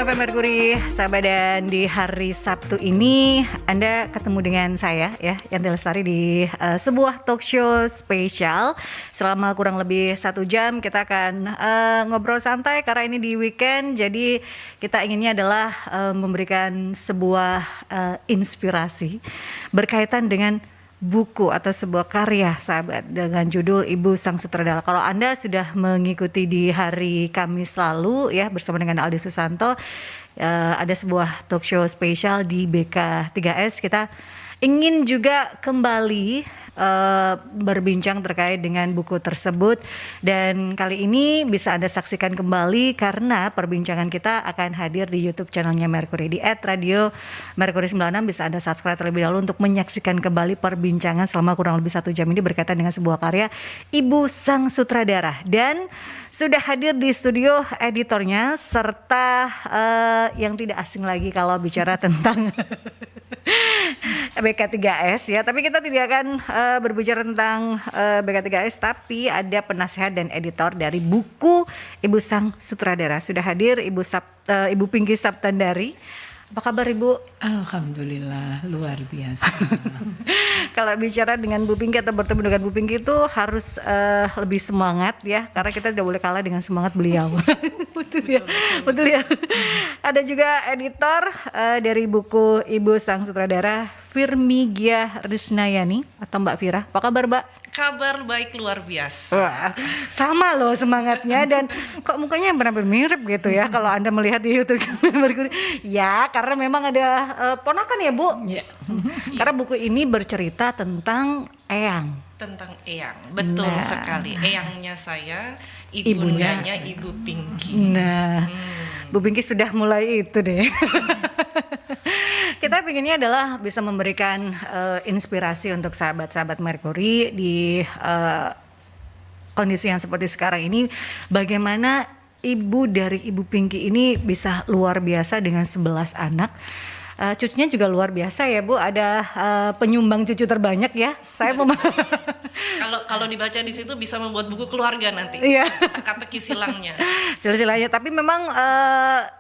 FM Merkuri, sahabat, dan di hari Sabtu ini Anda ketemu dengan saya ya, Yanti Lestari di sebuah talk show spesial. Selama kurang lebih 1 jam kita akan ngobrol santai karena ini di weekend. Jadi kita inginnya adalah memberikan sebuah inspirasi berkaitan dengan buku atau sebuah karya, sahabat, dengan judul Ibu Sang Sutradara. Kalau Anda sudah mengikuti di hari Kamis lalu ya bersama dengan Aldi Susanto, ada sebuah talk show spesial di BK3S. Kita ingin juga kembali berbincang terkait dengan buku tersebut, dan kali ini bisa Anda saksikan kembali karena perbincangan kita akan hadir di YouTube channelnya Merkuri di @radio Merkuri 96. Bisa Anda subscribe terlebih dahulu untuk menyaksikan kembali perbincangan selama kurang lebih 1 jam ini berkaitan dengan sebuah karya Ibu Sang Sutradara. Dan sudah hadir di studio editornya serta yang tidak asing lagi kalau bicara tentang BK3S ya, tapi kita tidak akan berbicara tentang BK3S, tapi ada penasehat dan editor dari buku Ibu Sang Sutradara. Sudah hadir Ibu Pinky Saptandari. Apa kabar Ibu? Alhamdulillah, luar biasa. Kalau bicara dengan Bu Pinky atau bertemu dengan Bu Pinky itu harus lebih semangat ya, karena kita tidak boleh kalah dengan semangat beliau. Betul ya. Ada juga editor dari buku Ibu Sang Sutradara, Firmigia Risnayani atau Mbak Fira. Apa kabar Mbak? Kabar baik luar biasa. Wah, sama loh semangatnya, dan kok mukanya benar-benar mirip gitu ya kalau Anda melihat di YouTube Merkuri. Ya, karena memang ada ponakan ya Bu. Ya. Karena buku ini bercerita tentang Eyang. Tentang Eyang, betul sekali. Eyangnya saya, ibundanya Ibu Pinky. Nah, Bu Pinky sudah mulai itu deh. Kita pinginnya adalah bisa memberikan inspirasi untuk sahabat-sahabat Merkuri di kondisi yang seperti sekarang ini. Bagaimana ibu dari Ibu Pinky ini bisa luar biasa dengan 11 anak. Cucunya juga luar biasa ya Bu, ada penyumbang cucu terbanyak ya. Saya Kalau dibaca di situ bisa membuat buku keluarga nanti. Iya. Teka-teki silangnya. Silsilahnya, tapi memang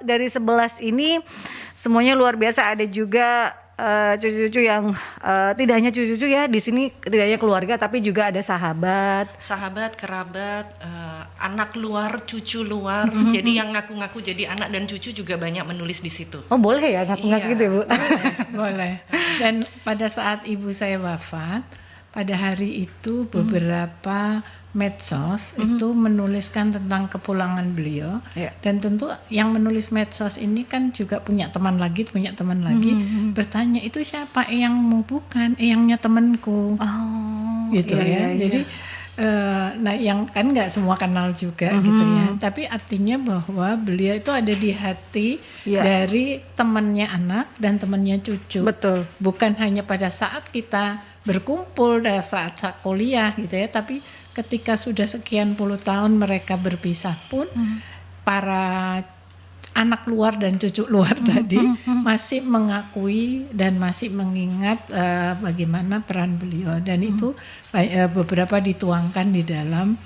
dari 11 ini semuanya luar biasa. Ada juga cucu-cucu yang tidak hanya cucu-cucu ya, di sini tidak hanya keluarga tapi juga ada sahabat, kerabat, anak luar, cucu luar. Jadi yang ngaku-ngaku jadi anak dan cucu juga banyak menulis di situ. Oh boleh ya ngaku-ngaku gitu ya Bu? Boleh. Dan pada saat ibu saya wafat, pada hari itu beberapa medsos itu menuliskan tentang kepulangan beliau. Dan tentu yang menulis medsos ini kan juga punya teman lagi, bertanya itu siapa Eyangmu? Bukan, Eyangnya temanku. Gitu ya. Jadi nah yang kan nggak semua kenal juga gitu ya. Tapi artinya bahwa beliau itu ada di hati dari temannya anak dan temannya cucu. Betul. Bukan hanya pada saat kita berkumpul pada saat kuliah gitu ya, tapi ketika sudah sekian puluh tahun mereka berpisah pun para anak luar dan cucu luar tadi masih mengakui dan masih mengingat bagaimana peran beliau, dan itu beberapa dituangkan di dalam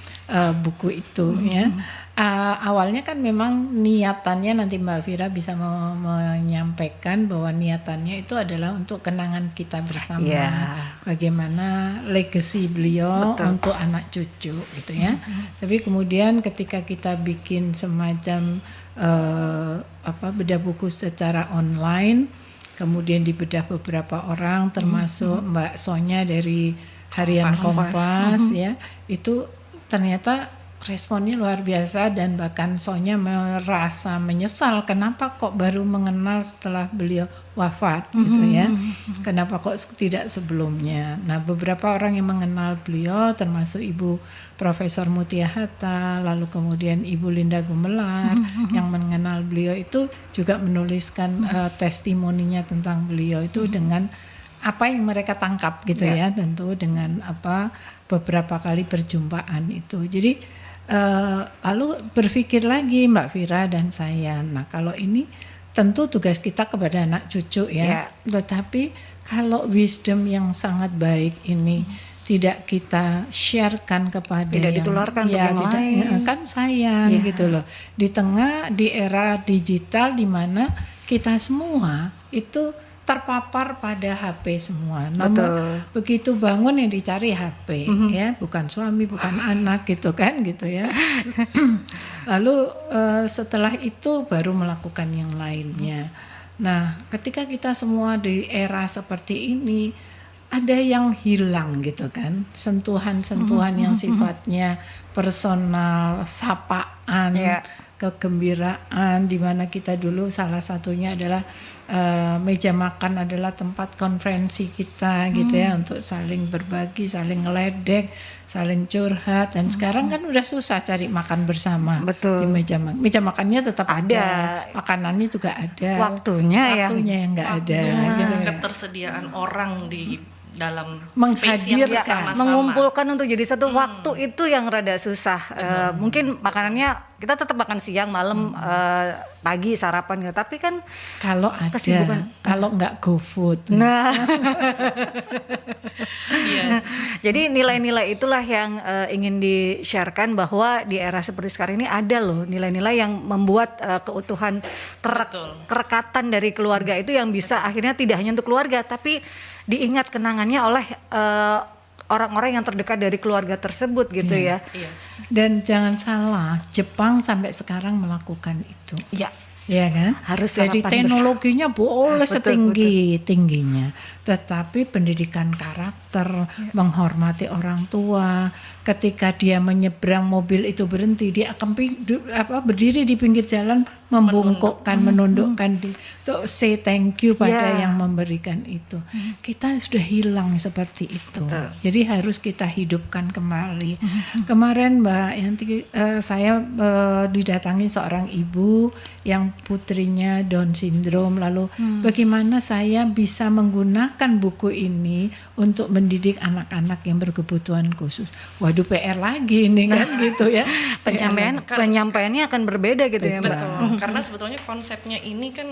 buku itu ya. Awalnya kan memang niatannya, nanti Mbak Fira bisa menyampaikan bahwa niatannya itu adalah untuk kenangan kita bersama, bagaimana legacy beliau untuk anak cucu gitu ya. Tapi kemudian ketika kita bikin semacam bedah buku secara online, kemudian dibedah beberapa orang termasuk Mbak Sonya dari Harian Kompas ya, itu ternyata responnya luar biasa, dan bahkan Sonya merasa menyesal kenapa kok baru mengenal setelah beliau wafat gitu ya, kenapa kok tidak sebelumnya. Nah beberapa orang yang mengenal beliau termasuk Ibu Profesor Mutia Hatta, lalu kemudian Ibu Linda Gumelar yang mengenal beliau itu juga menuliskan testimoninya tentang beliau itu dengan apa yang mereka tangkap gitu ya, tentu dengan beberapa kali perjumpaan itu. Jadi lalu berpikir lagi Mbak Fira dan saya, nah kalau ini tentu tugas kita kepada anak cucu ya, tetapi kalau wisdom yang sangat baik ini tidak kita sharekan kepada Tidak ditularkan untuk yang tidak, lain. kan sayang gitu loh. Di era digital di mana kita semua itu terpapar pada HP semua. Betul. Begitu bangun yang dicari HP ya, bukan suami, bukan anak gitu kan gitu ya. Lalu setelah itu baru melakukan yang lainnya. Nah, ketika kita semua di era seperti ini ada yang hilang gitu kan, sentuhan-sentuhan yang sifatnya personal, sapaan, kegembiraan, di mana kita dulu salah satunya adalah meja makan adalah tempat konferensi kita gitu ya, untuk saling berbagi, saling ngeledek, saling curhat. Dan sekarang kan udah susah cari makan bersama. Betul. Di meja makannya tetap ada, makanannya juga ada, Waktunya yang nggak ada gitu ya. Ketersediaan orang di dalam space Menghadirkan, yang bersama-sama. mengumpulkan untuk jadi satu waktu itu yang rada susah. Mungkin makanannya kita tetap makan siang, malam, pagi sarapan gitu. Tapi kan kalau ada, kesibukan. kalau nggak GoFood. Nah, Iya. jadi nilai-nilai itulah yang ingin di-sharekan, bahwa di era seperti sekarang ini ada loh nilai-nilai yang membuat keutuhan Betul. kerekatan dari keluarga itu yang bisa akhirnya tidak hanya untuk keluarga, tapi diingat kenangannya oleh orang-orang yang terdekat dari keluarga tersebut gitu ya. Iya. Dan jangan salah, Jepang sampai sekarang melakukan itu. Ya, Ya kan? harus Jadi sarapan teknologinya boleh Betul, setinggi-tingginya, tetapi pendidikan karakter, menghormati orang tua, ketika dia menyeberang mobil itu berhenti, dia akan berdiri di pinggir jalan, membungkukkan, menundukkan untuk say thank you pada yang memberikan itu. Kita sudah hilang seperti itu. Jadi harus kita hidupkan kembali. Kemarin Mbak Yanti, saya didatangi seorang ibu yang putrinya Down syndrome, lalu bagaimana saya bisa menggunakan buku ini untuk mendidik anak-anak yang berkebutuhan khusus. Waduh, PR lagi nih kan gitu ya. penyampaiannya akan berbeda gitu ya, Mbak. Betul, karena sebetulnya konsepnya ini kan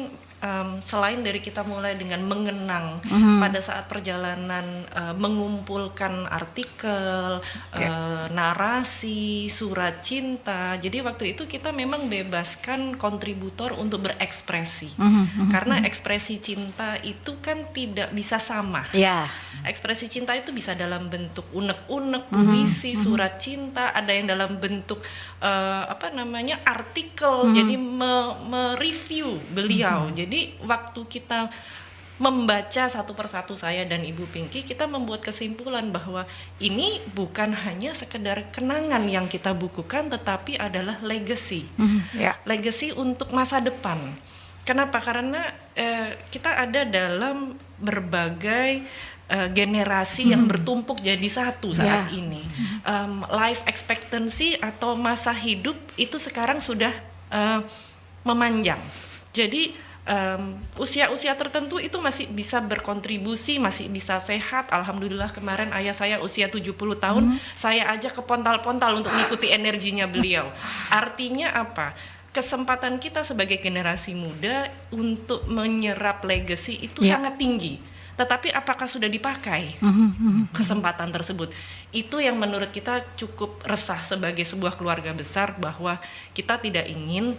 selain dari kita mulai dengan mengenang pada saat perjalanan, mengumpulkan artikel, narasi, surat cinta. Jadi waktu itu kita memang bebaskan kontributor untuk berekspresi. Karena ekspresi cinta itu kan tidak bisa sama. Ya. Ekspresi cinta itu bisa dalam bentuk unek-unek, puisi, surat cinta, ada yang dalam bentuk artikel, jadi mereview beliau. Jadi waktu kita membaca satu persatu, saya dan Ibu Pinky, kita membuat kesimpulan bahwa ini bukan hanya sekedar kenangan yang kita bukukan, tetapi adalah legacy. Legacy untuk masa depan. Kenapa? Karena kita ada dalam berbagai generasi yang bertumpuk jadi satu saat ini. Life expectancy atau masa hidup itu sekarang sudah memanjang. Jadi usia-usia tertentu itu masih bisa berkontribusi, masih bisa sehat. Alhamdulillah kemarin ayah saya usia 70 tahun, saya ajak ke pontal-pontal untuk mengikuti energinya beliau. Artinya apa? Kesempatan kita sebagai generasi muda untuk menyerap legacy itu sangat tinggi. Tetapi apakah sudah dipakai kesempatan tersebut? Itu yang menurut kita cukup resah sebagai sebuah keluarga besar, bahwa kita tidak ingin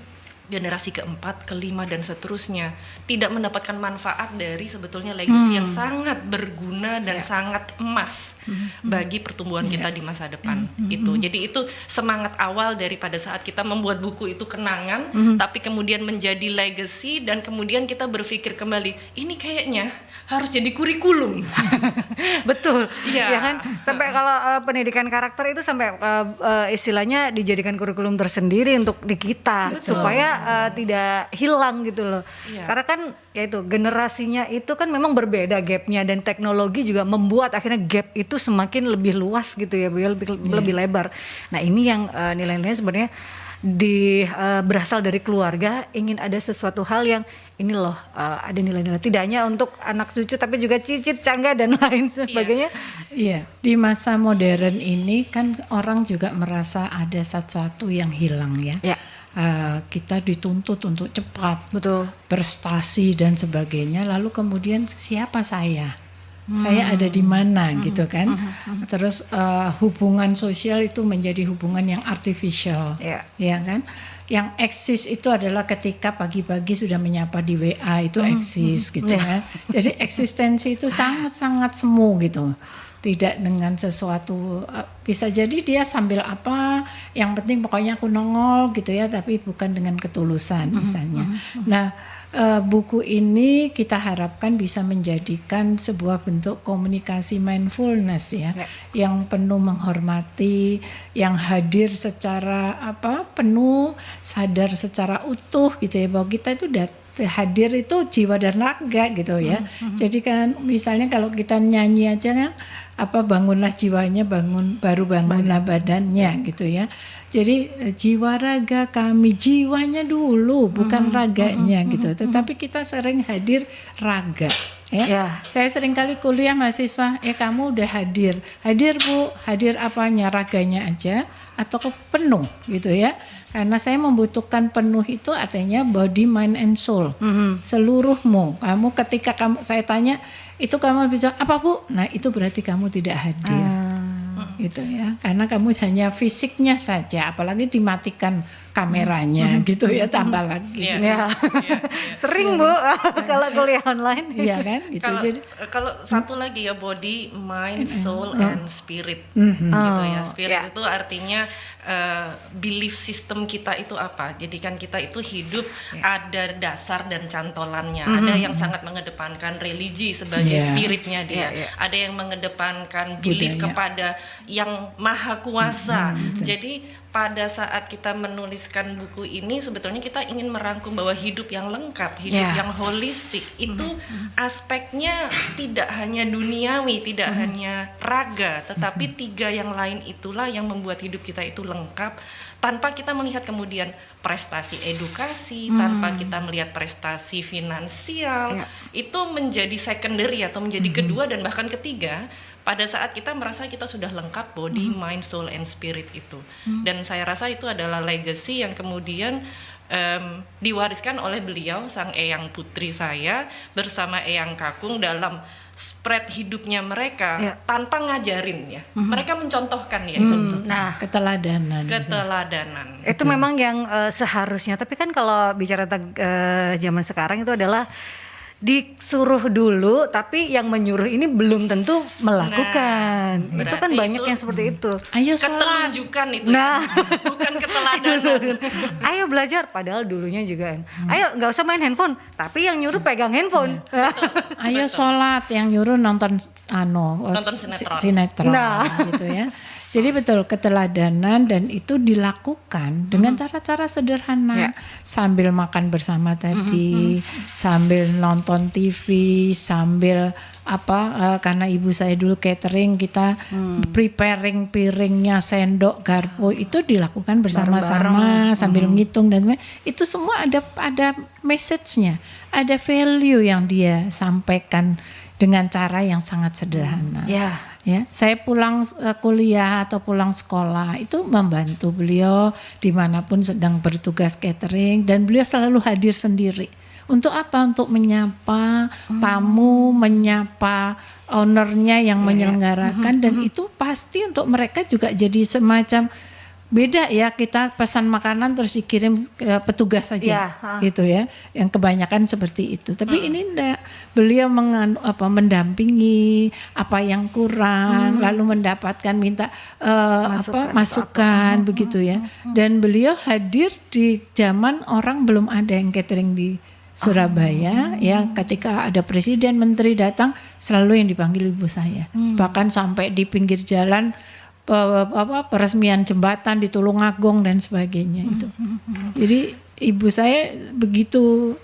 generasi keempat, kelima dan seterusnya tidak mendapatkan manfaat dari sebetulnya legacy yang sangat berguna dan sangat emas bagi pertumbuhan kita di masa depan. Itu. Jadi itu semangat awal daripada saat kita membuat buku itu kenangan, tapi kemudian menjadi legacy, dan kemudian kita berpikir kembali, ini kayaknya harus jadi kurikulum. Betul. Ya kan? Sampai kalau pendidikan karakter itu sampai istilahnya dijadikan kurikulum tersendiri untuk di kita. Betul. Supaya tidak hilang gitu loh. Karena kan ya itu generasinya itu kan memang berbeda gapnya, dan teknologi juga membuat akhirnya gap itu semakin lebih luas gitu ya, lebih lebar. Nah ini yang nilai-nilai sebenarnya berasal dari keluarga, ingin ada sesuatu hal yang ini loh, ada nilai-nilai tidak hanya untuk anak cucu tapi juga cicit, cangga dan lain sebagainya. Iya, di masa modern ini kan orang juga merasa ada sesuatu yang hilang ya. Kita dituntut untuk cepat, betul, prestasi dan sebagainya. Lalu kemudian siapa saya? Saya ada di mana gitu kan. Terus hubungan sosial itu menjadi hubungan yang artificial, ya kan. Yang eksis itu adalah ketika pagi-pagi sudah menyapa di WA itu eksis gitu ya. Jadi eksistensi itu sangat-sangat semu gitu. Tidak dengan sesuatu, bisa jadi dia sambil apa, yang penting pokoknya aku nongol gitu ya, tapi bukan dengan ketulusan misalnya. Nah, buku ini kita harapkan bisa menjadikan sebuah bentuk komunikasi mindfulness ya, yang penuh menghormati, yang hadir secara penuh, sadar secara utuh gitu ya, bahwa kita itu hadir itu jiwa dan raga gitu ya. Jadi kan misalnya kalau kita nyanyi aja kan bangunlah jiwanya, bangunlah badannya gitu ya. Jadi jiwa raga kami, jiwanya dulu bukan raganya gitu. Tetapi kita sering hadir raga ya. Saya sering kali kuliah mahasiswa, kamu udah hadir. Hadir Bu, hadir apanya? Raganya aja atau penuh gitu ya. Karena saya membutuhkan penuh itu artinya body, mind and soul. Seluruhmu. Kamu ketika saya tanya, itu kamu bicara apa Bu? Nah, itu berarti kamu tidak hadir. Gitu ya. Karena kamu hanya fisiknya saja, apalagi dimatikan kameranya gitu ya, tambah lagi. Sering Bu kalau kuliah online. Iya kan? Gitu. Kalau satu lagi ya, body, mind, soul and spirit. Gitu ya. Spirit itu artinya belief system kita itu apa. Jadi kan kita itu hidup ada dasar dan cantolannya. Ada yang sangat mengedepankan religi sebagai spiritnya dia. Ada yang mengedepankan belief kepada yang maha kuasa. Jadi pada saat kita menuliskan buku ini sebetulnya kita ingin merangkum bahwa hidup yang lengkap, hidup yang holistik itu aspeknya tidak hanya duniawi, tidak hanya raga, tetapi tiga yang lain itulah yang membuat hidup kita itu lengkap tanpa kita melihat kemudian prestasi edukasi, tanpa kita melihat prestasi finansial, itu menjadi secondary atau menjadi kedua dan bahkan ketiga pada saat kita merasa kita sudah lengkap body, mind, soul, and spirit itu. Dan saya rasa itu adalah legacy yang kemudian diwariskan oleh beliau, sang Eyang Putri saya bersama Eyang Kakung dalam spread hidupnya mereka tanpa ngajarin ya. Mereka mencontohkan ya. Nah, keteladanan. Itu memang yang seharusnya. Tapi kan kalau bicara tentang zaman sekarang itu adalah disuruh dulu, tapi yang menyuruh ini belum tentu melakukan. Itu kan banyak yang seperti itu. Ayo ketelunjukan itu. Bukan keteladanan. Ayo belajar, padahal dulunya juga. Ayo nggak usah main handphone, tapi yang nyuruh pegang handphone. Ayo sholat, yang nyuruh nonton sinetron. Gitu ya. Jadi betul keteladanan, dan itu dilakukan dengan cara-cara sederhana, sambil makan bersama tadi, sambil nonton TV, sambil karena ibu saya dulu catering, kita preparing piringnya, sendok, garpu itu dilakukan bersama-sama sambil ngitung, dan itu semua ada message-nya, ada value yang dia sampaikan dengan cara yang sangat sederhana. Ya, saya pulang kuliah atau pulang sekolah itu membantu beliau dimanapun sedang bertugas catering, dan beliau selalu hadir sendiri. Untuk apa? Untuk menyapa tamu, menyapa ownernya yang menyelenggarakan, dan itu pasti untuk mereka juga jadi semacam beda ya, kita pesan makanan terus dikirim ke petugas saja gitu ya, yang kebanyakan seperti itu. Tapi ini enggak, beliau mendampingi apa yang kurang, lalu mendapatkan minta masukan begitu ya. Dan beliau hadir di zaman orang belum ada yang catering di Surabaya ya, ketika ada presiden, menteri datang selalu yang dipanggil ibu saya. Bahkan sampai di pinggir jalan peresmian jembatan di Tulungagung dan sebagainya itu. Jadi ibu saya begitu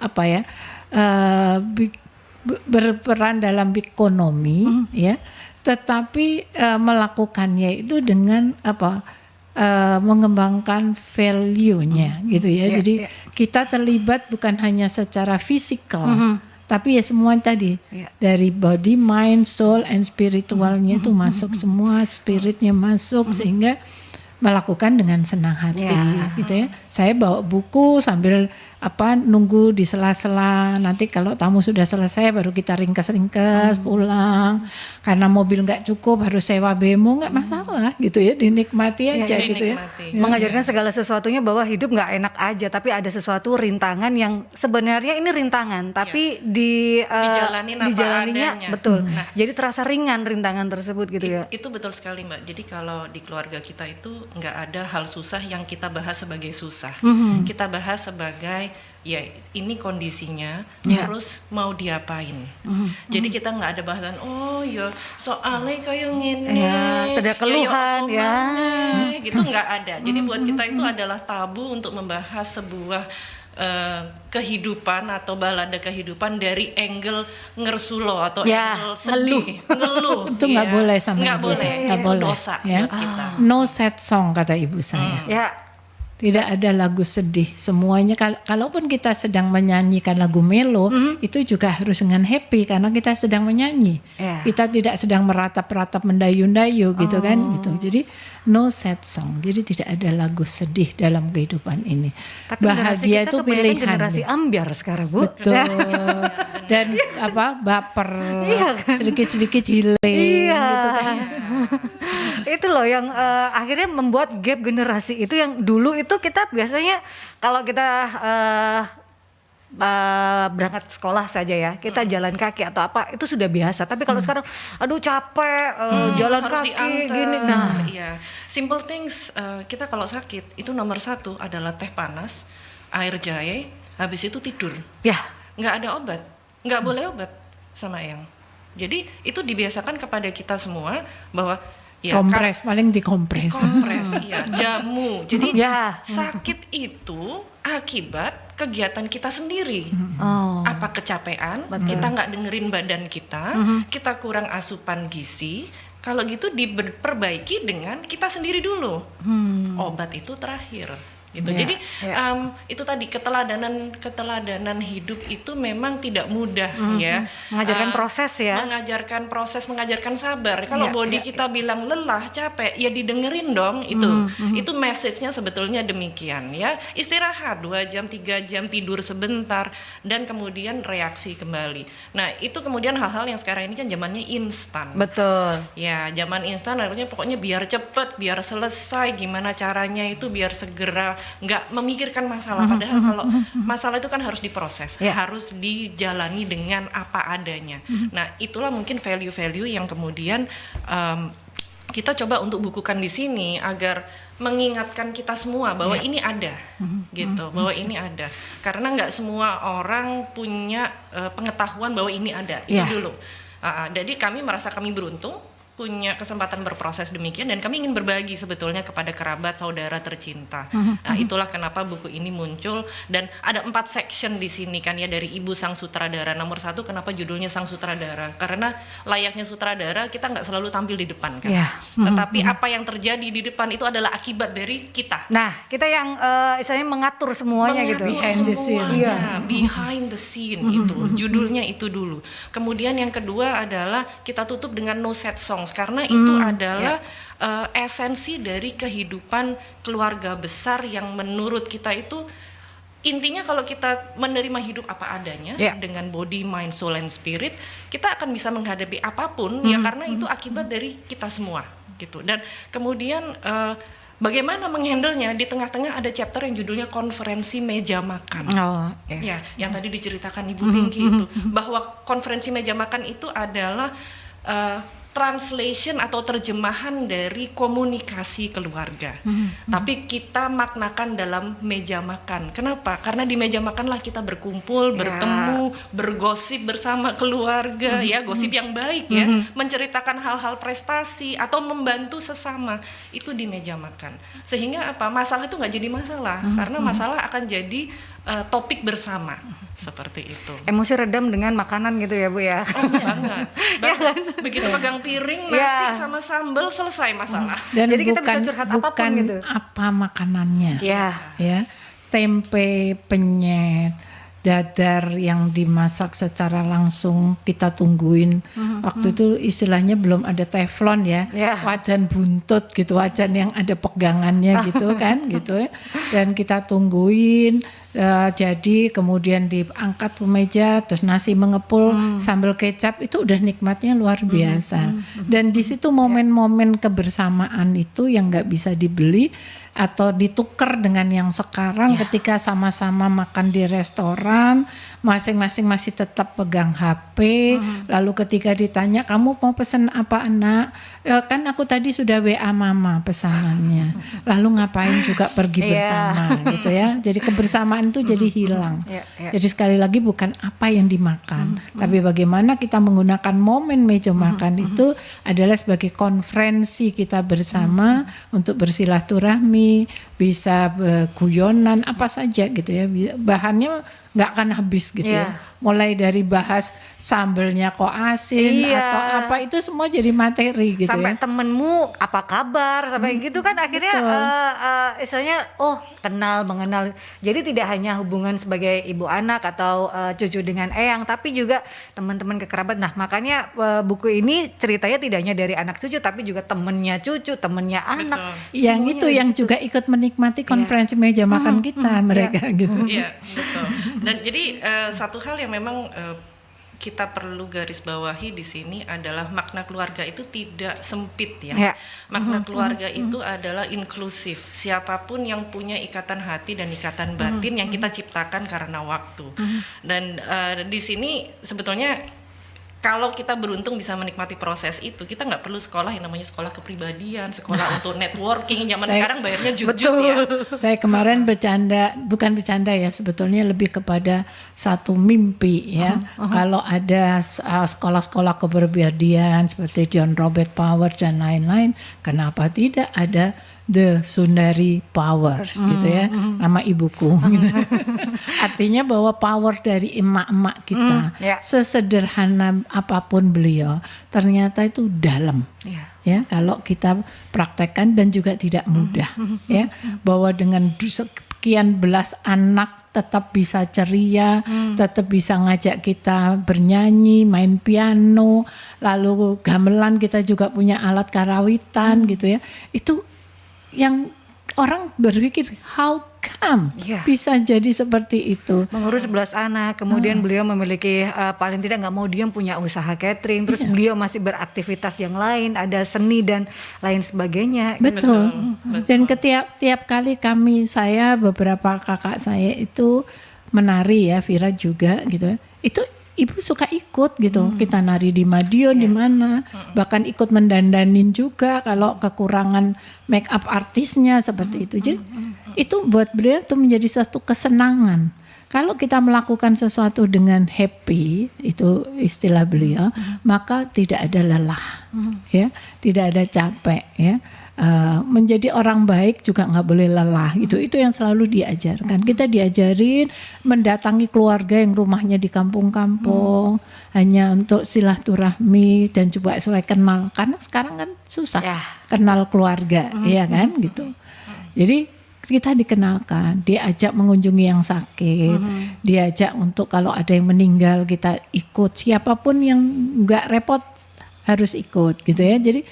berperan dalam ekonomi ya, tetapi melakukannya itu dengan mengembangkan value-nya gitu ya. Jadi kita terlibat bukan hanya secara fisikal, tapi ya semua tadi dari body, mind, soul, and spiritualnya itu masuk semua, spiritnya masuk, sehingga melakukan dengan senang hati Ya. gitu ya. Saya bawa buku sambil nunggu di sela-sela, nanti kalau tamu sudah selesai baru kita ringkes-ringkes pulang. Karena mobil nggak cukup harus sewa bemo, nggak masalah gitu ya, dinikmati aja gitu ya. Dinikmati. Mengajarkan segala sesuatunya bahwa hidup nggak enak aja, tapi ada sesuatu rintangan yang sebenarnya ini rintangan, tapi Dijalanin apa dijalaninya adanya. betul. Jadi terasa ringan rintangan tersebut gitu ya. Itu betul sekali Mbak. Jadi kalau di keluarga kita itu nggak ada hal susah yang kita bahas sebagai susah. Kita bahas sebagai ya ini kondisinya, terus mau diapain. Jadi kita nggak ada bahasan oh ya soalnya kayak ngene, Ya, tidak keluhan ya. Gitu nggak ada. Jadi buat kita itu adalah tabu untuk membahas sebuah kehidupan atau balada kehidupan dari angle ngersulo atau Ya, angle sedih, ngeluh. Itu nggak boleh sama nggak ibu boleh, saya, nggak itu boleh, dosa ya. buat kita. No sad song kata ibu saya. Ya, Tidak ada lagu sedih, semuanya kalaupun kita sedang menyanyikan lagu melo, itu juga harus dengan happy karena kita sedang menyanyi. Ya. Kita tidak sedang meratap-ratap mendayu-dayu gitu kan gitu. Jadi no sad song. Jadi tidak ada lagu sedih dalam kehidupan ini. tapi generasi Bahagia kita itu kebanyakan pilihan. generasi ambiar sekarang, Bu. Betul. Dan baper, sedikit-sedikit healing Iya. gitu kan. Itu loh yang akhirnya membuat gap generasi itu yang dulu itu kita biasanya kalau kita berangkat sekolah saja ya, kita jalan kaki atau apa itu sudah biasa. Tapi kalau sekarang aduh capek jalan Harus kaki diantar. gini. Nah, Iya. Simple things kita kalau sakit itu nomor satu adalah teh panas, air jahe, habis itu tidur. ya. Nggak ada obat, nggak boleh obat sama Eyang. Jadi itu dibiasakan kepada kita semua bahwa ya Kompres, paling dikompres. kompres, iya, jamu. Jadi Ya. sakit itu akibat kegiatan kita sendiri. Oh. Apa kecapean, kita nggak dengerin badan kita, kita kurang asupan gizi. Kalau gitu diperbaiki dengan kita sendiri dulu. Obat itu terakhir. Gitu. Ya, Jadi ya. itu tadi keteladanan hidup itu memang tidak mudah ya. Mengajarkan proses ya. Mengajarkan proses, mengajarkan sabar. Kalau Ya, body ya, kita bilang lelah, capek, ya didengerin dong itu. Itu message-nya sebetulnya demikian ya. Istirahat 2 jam, 3 jam, tidur sebentar dan kemudian reaksi kembali. Nah, itu kemudian hal-hal yang sekarang ini kan zamannya instan. Betul. Ya, zaman instan artinya pokoknya biar cepet, biar selesai, gimana caranya itu biar segera, nggak memikirkan masalah. Padahal kalau masalah itu kan harus diproses, Ya. harus dijalani dengan apa adanya. Nah, itulah mungkin value-value yang kemudian kita coba untuk bukukan di sini agar mengingatkan kita semua bahwa ini ada, gitu, bahwa ini ada. Karena nggak semua orang punya pengetahuan bahwa ini ada. Itu Ya. dulu. Jadi kami merasa kami beruntung punya kesempatan berproses demikian dan kami ingin berbagi sebetulnya kepada kerabat saudara tercinta. Nah, itulah kenapa buku ini muncul dan ada 4 section di sini kan ya, dari ibu sang sutradara. Nomor 1 kenapa judulnya sang sutradara? Karena layaknya sutradara kita nggak selalu tampil di depan kan. Ya. Tetapi apa yang terjadi di depan itu adalah akibat dari kita. Nah, kita yang istilahnya mengatur semuanya gitu. Behind the scene. Iya, behind the scene itu judulnya itu dulu. Kemudian yang kedua adalah kita tutup dengan no sad songs karena itu adalah esensi dari kehidupan keluarga besar yang menurut kita itu intinya kalau kita menerima hidup apa adanya dengan body, mind, soul, and spirit, kita akan bisa menghadapi apapun ya karena itu akibat dari kita semua gitu. Dan kemudian bagaimana menghandlenya di tengah-tengah ada chapter yang judulnya konferensi meja makan. Oh, Ya, yang tadi diceritakan Ibu Pinky itu bahwa konferensi meja makan itu adalah translation atau terjemahan dari komunikasi keluarga. Tapi kita maknakan dalam meja makan. Kenapa? Karena di meja makanlah kita berkumpul, bertemu, bergosip bersama keluarga, ya gosip yang baik ya, menceritakan hal-hal prestasi atau membantu sesama. Itu di meja makan. Sehingga apa? Masalah itu nggak jadi masalah, karena masalah akan jadi topik bersama seperti itu. Emosi redam dengan makanan gitu ya Bu ya. Oh, banget. Begitu pegang piring nasi sama sambal selesai masalah. Dan Jadi kita bukan, bisa curhat apapun bukan gitu. apa makanannya. Ya. Ya, tempe, penyet, dadar yang dimasak secara langsung kita tungguin. Waktu itu istilahnya belum ada teflon ya, wajan buntut gitu, wajan yang ada pegangannya gitu kan gitu ya. Dan kita tungguin jadi kemudian diangkat ke meja, terus nasi mengepul sambal kecap, itu udah nikmatnya luar biasa. Dan di situ momen-momen kebersamaan itu yang nggak bisa dibeli atau ditukar dengan yang sekarang ketika sama-sama makan di restoran, masing-masing masih tetap pegang HP, lalu ketika ditanya kamu mau pesan apa anak, kan aku tadi sudah WA mama pesanannya, lalu ngapain juga pergi bersama gitu ya. Jadi kebersamaan itu jadi hilang. Jadi sekali lagi bukan apa yang dimakan, tapi bagaimana kita menggunakan momen meja makan itu adalah sebagai konferensi kita bersama untuk bersilaturahmi, bisa guyonan apa saja gitu ya, bahannya nggak akan habis gitu ya. Mulai dari bahas sambelnya kok asin atau apa, itu semua jadi materi gitu sampai ya. temenmu apa kabar sampai gitu kan akhirnya istilahnya kenal mengenal. Jadi tidak hanya hubungan sebagai ibu anak atau cucu dengan eyang, tapi juga teman-teman kekerabat. Nah makanya buku ini ceritanya tidak hanya dari anak cucu tapi juga temennya cucu, temennya anak. Yang itu yang juga ikut menikmati konferensi meja makan kita mereka gitu. Iya betul. Dan jadi satu hal yang memang kita perlu garis bawahi di sini adalah makna keluarga itu tidak sempit ya. Makna keluarga itu adalah inklusif. Siapapun yang punya ikatan hati dan ikatan batin yang kita ciptakan karena waktu. Dan di sini sebetulnya kalau kita beruntung bisa menikmati proses itu, kita nggak perlu sekolah yang namanya sekolah kepribadian, sekolah untuk networking. Zaman sekarang bayarnya jujur ya. Saya kemarin bukan bercanda ya, sebetulnya lebih kepada satu mimpi ya. Kalau ada sekolah-sekolah kepribadian seperti John Robert Powers dan lain-lain, kenapa tidak ada The Sundari Powers gitu ya, nama ibuku gitu. Artinya bahwa power dari emak-emak kita, sesederhana apapun beliau, ternyata itu dalam. Ya, kalau kita praktekkan dan juga tidak mudah ya, bahwa dengan sekian belas anak tetap bisa ceria, tetap bisa ngajak kita bernyanyi, main piano, lalu gamelan, kita juga punya alat karawitan gitu ya. Itu yang orang berpikir how come bisa jadi seperti itu. Mengurus 11 anak, kemudian beliau memiliki paling tidak nggak mau diam punya usaha catering, terus beliau masih beraktivitas yang lain, ada seni dan lain sebagainya. Betul. Dan tiap kali saya beberapa kakak saya itu menari ya, Vira juga gitu. Itu ibu suka ikut gitu, kita nari di Madiun di mana, bahkan ikut mendandanin juga kalau kekurangan make up artisnya seperti itu. Jadi itu buat beliau itu menjadi satu kesenangan. Kalau kita melakukan sesuatu dengan happy, itu istilah beliau, maka tidak ada lelah, ya, tidak ada capek, ya. Menjadi orang baik juga nggak boleh lelah, itu yang selalu diajarkan. Kita diajarin mendatangi keluarga yang rumahnya di kampung-kampung hanya untuk silaturahmi dan coba supaya kenal, karena sekarang kan susah kenal keluarga, ya kan gitu. Jadi kita dikenalkan, diajak mengunjungi yang sakit, diajak untuk kalau ada yang meninggal kita ikut, siapapun yang nggak repot harus ikut gitu ya. Jadi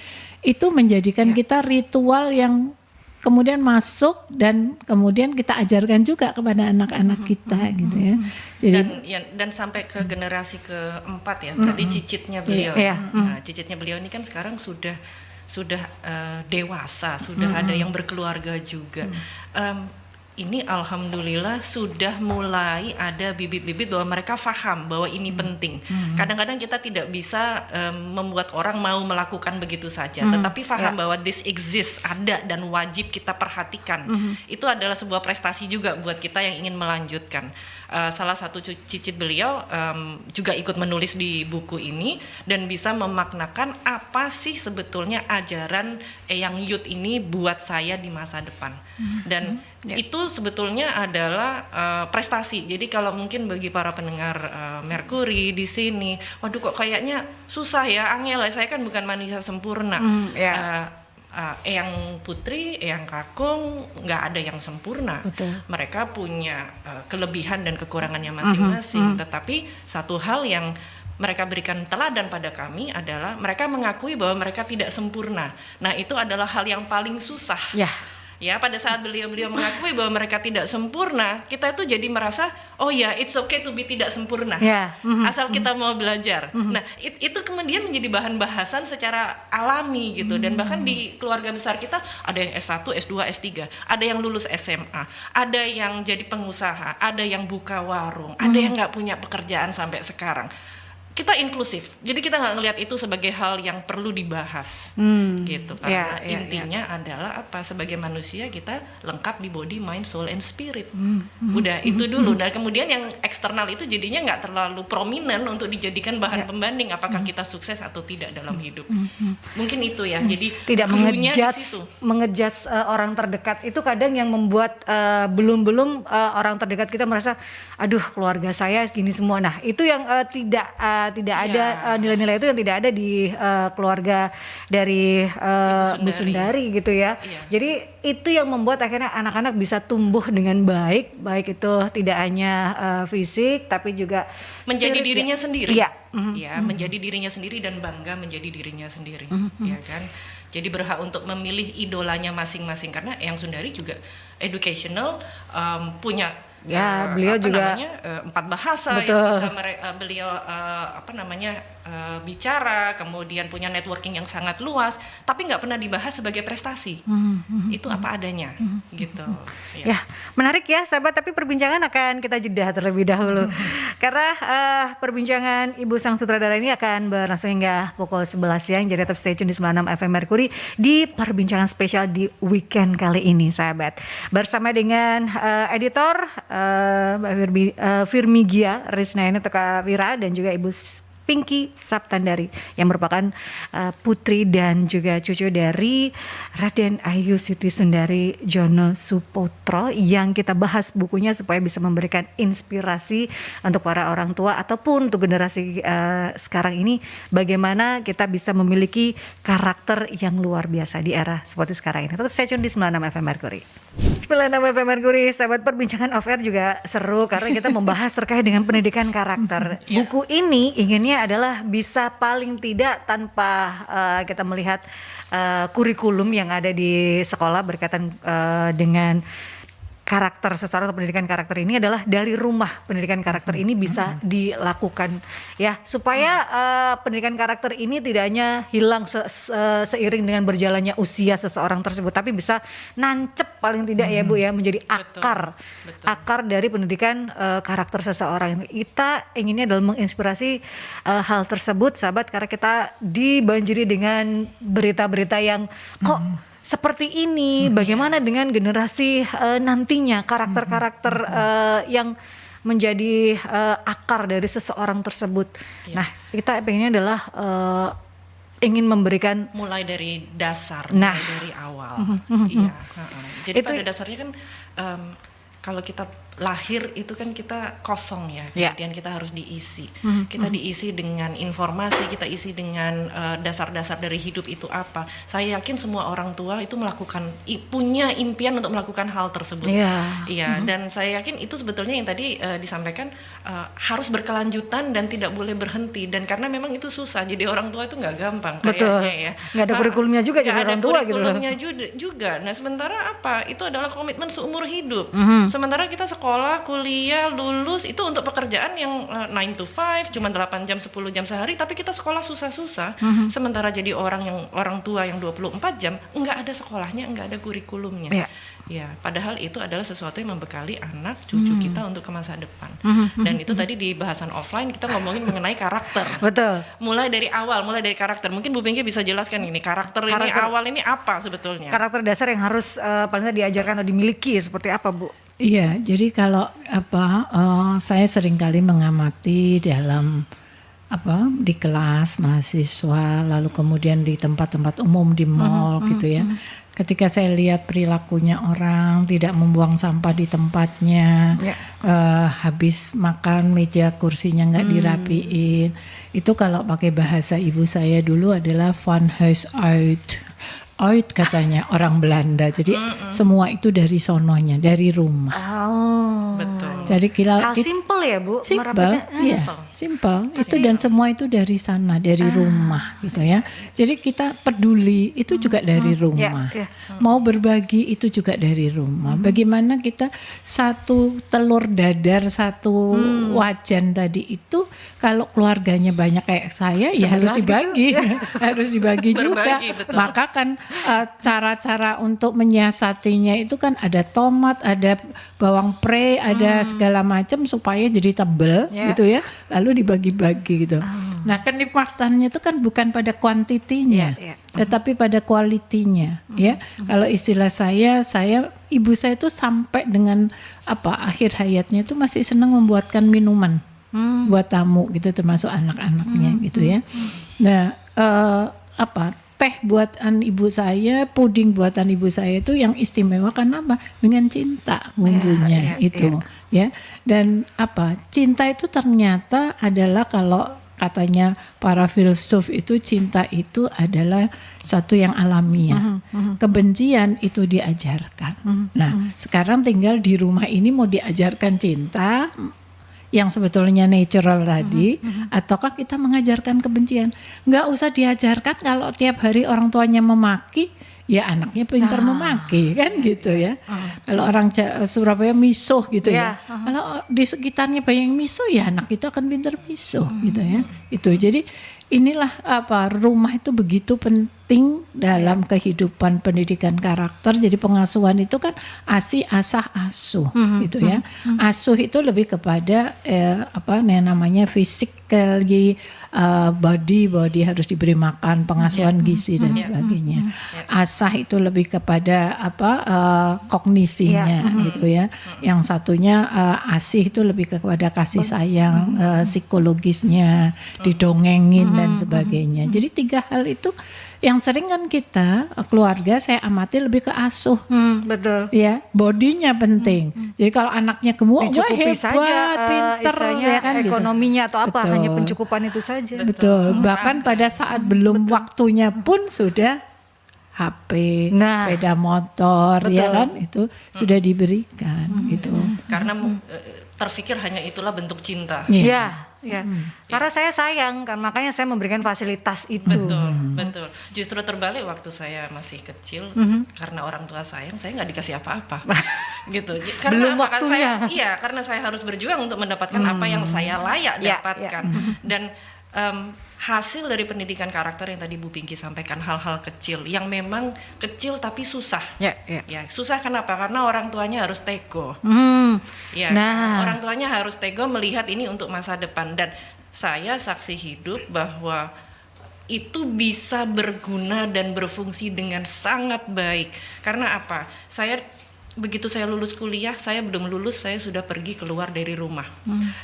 itu menjadikan kita ritual yang kemudian masuk dan kemudian kita ajarkan juga kepada anak-anak kita gitu ya. Jadi dan sampai ke generasi keempat ya. Tadi cicitnya beliau. Nah, cicitnya beliau ini kan sekarang sudah dewasa, sudah ada yang berkeluarga juga. Ini alhamdulillah sudah mulai ada bibit-bibit bahwa mereka paham bahwa ini penting. Kadang-kadang kita tidak bisa membuat orang mau melakukan begitu saja, tetapi paham bahwa this exists, ada dan wajib kita perhatikan. Itu adalah sebuah prestasi juga buat kita yang ingin melanjutkan. Salah satu cicit beliau juga ikut menulis di buku ini dan bisa memaknakan apa sih sebetulnya ajaran Eyang Youth ini buat saya di masa depan. Dan itu sebetulnya adalah prestasi. Jadi kalau mungkin bagi para pendengar Mercury di sini, waduh kok kayaknya susah ya, angel, saya kan bukan manusia sempurna. Eyang Putri, Eyang Kakung nggak ada yang sempurna. Betul. Mereka punya kelebihan dan kekurangannya masing-masing. Tetapi satu hal yang mereka berikan teladan pada kami adalah mereka mengakui bahwa mereka tidak sempurna. Nah, itu adalah hal yang paling susah. Ya, pada saat beliau-beliau mengakui bahwa mereka tidak sempurna, kita itu jadi merasa, oh ya, it's okay to be tidak sempurna. Asal kita mau belajar. Nah, itu kemudian menjadi bahan bahasan secara alami gitu. Dan bahkan di keluarga besar kita ada yang S1, S2, S3, ada yang lulus SMA, ada yang jadi pengusaha, ada yang buka warung, ada yang nggak punya pekerjaan sampai sekarang. Kita inklusif, jadi kita nggak ngelihat itu sebagai hal yang perlu dibahas, gitu. Karena intinya adalah apa? Sebagai manusia kita lengkap di body, mind, soul, and spirit. Udah itu dulu. Dan kemudian yang eksternal itu jadinya nggak terlalu prominent untuk dijadikan bahan pembanding apakah kita sukses atau tidak dalam hidup. Mungkin itu ya. Jadi tidak mengejudge orang terdekat itu kadang yang membuat belum orang terdekat kita merasa, aduh keluarga saya gini semua. Nah itu yang tidak ada nilai-nilai itu yang tidak ada di keluarga dari Bu Sundari gitu ya. Jadi itu yang membuat akhirnya anak-anak bisa tumbuh dengan baik itu tidak hanya fisik tapi juga menjadi dirinya sendiri. Menjadi dirinya sendiri dan bangga menjadi dirinya sendiri, ya kan. Jadi berhak untuk memilih idolanya masing-masing karena Eyang Sundari juga educational, punya beliau juga 4 bahasa betul. yang bisa beliau bicara, kemudian punya networking yang sangat luas, tapi nggak pernah dibahas sebagai prestasi. Itu apa adanya, gitu. Ya, menarik ya sahabat, tapi perbincangan akan kita jeda terlebih dahulu. Karena perbincangan Ibu sang sutradara ini akan berlangsung hingga pukul 11 siang, jadi tetap stay tune di 96 FM Mercury di perbincangan spesial di weekend kali ini sahabat. Bersama dengan editor Mbak Firmigia Risnaini Tekawira dan juga Ibu Pinky Saptandari yang merupakan putri dan juga cucu dari Raden Ayu Siti Sundari Jono Supotro yang kita bahas bukunya supaya bisa memberikan inspirasi untuk para orang tua ataupun untuk generasi sekarang ini bagaimana kita bisa memiliki karakter yang luar biasa di era seperti sekarang ini. Tetap stay tune di 96 FM Mercury. 96 FM Mercury, sahabat, perbincangan off air juga seru karena kita membahas terkait dengan pendidikan karakter. Buku ini inginnya adalah bisa paling tidak tanpa kita melihat kurikulum yang ada di sekolah berkaitan dengan karakter seseorang atau pendidikan karakter ini adalah dari rumah pendidikan karakter ini bisa dilakukan ya supaya pendidikan karakter ini tidak hanya hilang seiring dengan berjalannya usia seseorang tersebut tapi bisa nancep paling tidak ya Bu ya menjadi akar dari pendidikan karakter seseorang. Kita inginnya adalah menginspirasi hal tersebut sahabat karena kita dibanjiri dengan berita-berita yang kok seperti ini, bagaimana dengan generasi nantinya karakter-karakter yang menjadi akar dari seseorang tersebut. Nah, kita pengennya adalah ingin memberikan mulai dari dasar, mulai dari awal. Jadi itu, pada dasarnya kan kalau kita lahir itu kan kita kosong ya, kemudian kita harus diisi. Kita diisi dengan informasi, kita isi dengan dasar-dasar dari hidup itu apa. Saya yakin semua orang tua itu punya impian untuk melakukan hal tersebut. Dan saya yakin itu sebetulnya yang tadi disampaikan harus berkelanjutan dan tidak boleh berhenti. Dan karena memang itu susah, jadi orang tua itu nggak gampang kayaknya ya. Nggak ada kurikulumnya juga jadi orang tua gitu loh. Nggak ada kurikulumnya juga. Nah sementara apa? Itu adalah komitmen seumur hidup. Sementara kita sekolah, kuliah, lulus itu untuk pekerjaan yang 9 to 5 cuma 8 jam 10 jam sehari, tapi kita sekolah susah-susah. Sementara jadi orang tua yang 24 jam enggak ada sekolahnya, enggak ada kurikulumnya. Ya, padahal itu adalah sesuatu yang membekali anak cucu kita untuk ke masa depan. Dan itu tadi di bahasan offline kita ngomongin mengenai karakter. Betul. Mulai dari awal, mulai dari karakter. Mungkin Bu Pinky bisa jelaskan ini karakter ini awal ini apa sebetulnya? Karakter dasar yang harus paling tidak diajarkan atau dimiliki seperti apa, Bu? Iya, jadi kalau saya seringkali mengamati dalam di kelas mahasiswa, lalu kemudian di tempat-tempat umum di mall gitu ya. Ketika saya lihat perilakunya orang tidak membuang sampah di tempatnya, habis makan meja kursinya nggak dirapiin, itu kalau pakai bahasa ibu saya dulu adalah van huis uit. uit katanya orang Belanda. Jadi semua itu dari sononya, dari rumah. Oh. Betul. Jadi Hal simple ya Bu, Simpel, merapatnya. iya, simpel. Itu dan semua itu dari sana, dari rumah gitu ya. Jadi kita peduli itu juga dari rumah. ya. Mau berbagi itu juga dari rumah. Bagaimana kita satu telur dadar, satu wajan tadi itu kalau keluarganya banyak kayak saya ya harus dibagi, harus dibagi juga. Berbagi, betul. Maka kan cara-cara untuk menyiasatinya itu kan ada tomat, ada bawang pre, ada segala macam supaya jadi tebel gitu ya. Lalu dibagi-bagi gitu. Nah, kenikmatannya itu kan bukan pada kuantitinya, tetapi pada kualitinya ya. Kalau istilah saya ibu saya itu sampai dengan akhir hayatnya itu masih senang membuatkan minuman buat tamu gitu, termasuk anak-anaknya gitu ya. Nah, teh buatan ibu saya, puding buatan ibu saya itu yang istimewa karena apa? Dengan cinta bumbunya ya. Dan cinta itu ternyata adalah kalau katanya para filsuf itu cinta itu adalah satu yang alamiah. Kebencian itu diajarkan. Nah, sekarang tinggal di rumah ini mau diajarkan cinta yang sebetulnya natural tadi, ataukah kita mengajarkan kebencian? Nggak usah diajarkan kalau tiap hari orang tuanya memaki, ya anaknya pintar memaki kan gitu ya. Kalau orang Surabaya misuh gitu ya. Kalau di sekitarnya banyak yang misuh ya anak itu akan pintar misuh gitu ya. Itu jadi inilah rumah itu begitu penting dalam kehidupan pendidikan karakter. Jadi pengasuhan itu kan asih, asah, asuh gitu ya. Asuh itu lebih kepada namanya fisikally body harus diberi makan, pengasuhan gizi dan sebagainya. Asah itu lebih kepada kognisinya gitu ya. Yang satunya asih itu lebih kepada kasih sayang, psikologisnya, didongengin dan sebagainya. Jadi 3 hal itu yang sering kan kita keluarga saya amati lebih ke asuh. Betul. Ya, bodinya penting. Jadi kalau anaknya gemuk, wah Dicukupi hebat, saja pinter ya kan gitu. ekonominya atau apa, Betul. hanya pencukupan itu saja. Betul. Bahkan pada saat belum waktunya pun sudah HP, sepeda motor, ya kan itu sudah diberikan gitu. Karena terfikir hanya itulah bentuk cinta. Ya. Karena saya sayang kan, makanya saya memberikan fasilitas itu. Betul. Justru terbalik waktu saya masih kecil, karena orang tua sayang, saya nggak dikasih apa-apa, gitu. Karena Belum waktunya. karena saya harus berjuang untuk mendapatkan apa yang saya layak dapatkan. Dan hasil dari pendidikan karakter yang tadi Bu Pinky sampaikan, hal-hal kecil yang memang kecil tapi susah. Ya, susah kenapa? Karena orang tuanya harus tego. Orang tuanya harus tego melihat ini untuk masa depan, dan saya saksi hidup bahwa itu bisa berguna dan berfungsi dengan sangat baik. Karena apa? Begitu saya lulus kuliah, saya belum lulus, saya sudah pergi keluar dari rumah.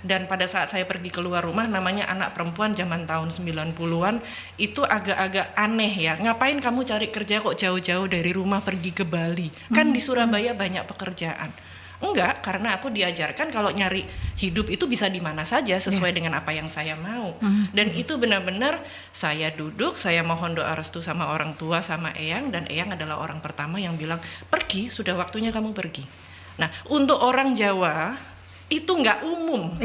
Dan pada saat saya pergi keluar rumah, namanya anak perempuan zaman tahun 90-an, itu agak-agak aneh ya. Ngapain kamu cari kerja kok jauh-jauh dari rumah pergi ke Bali? Kan di Surabaya banyak pekerjaan. Enggak, karena aku diajarkan kalau nyari hidup itu bisa di mana saja sesuai dengan apa yang saya mau. Dan itu benar-benar saya duduk, saya mohon doa restu sama orang tua, sama Eyang, dan Eyang adalah orang pertama yang bilang, pergi, sudah waktunya kamu pergi. Nah, untuk orang Jawa itu enggak umum.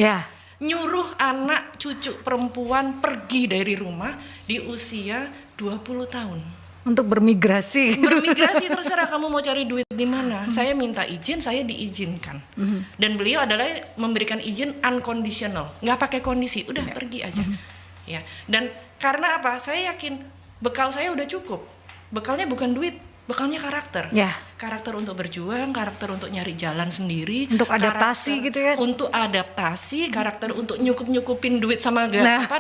Nyuruh anak cucu perempuan pergi dari rumah di usia 20 tahun. Untuk bermigrasi. Bermigrasi terserah kamu mau cari duit di mana. Saya minta izin, saya diizinkan. Dan beliau adalah memberikan izin unconditional, nggak pakai kondisi, udah pergi aja. Ya. Dan karena apa? Saya yakin bekal saya udah cukup. Bekalnya bukan duit, bekalnya karakter. Karakter untuk berjuang, karakter untuk nyari jalan sendiri, untuk adaptasi gitu ya. Untuk adaptasi, karakter untuk nyukupin duit sama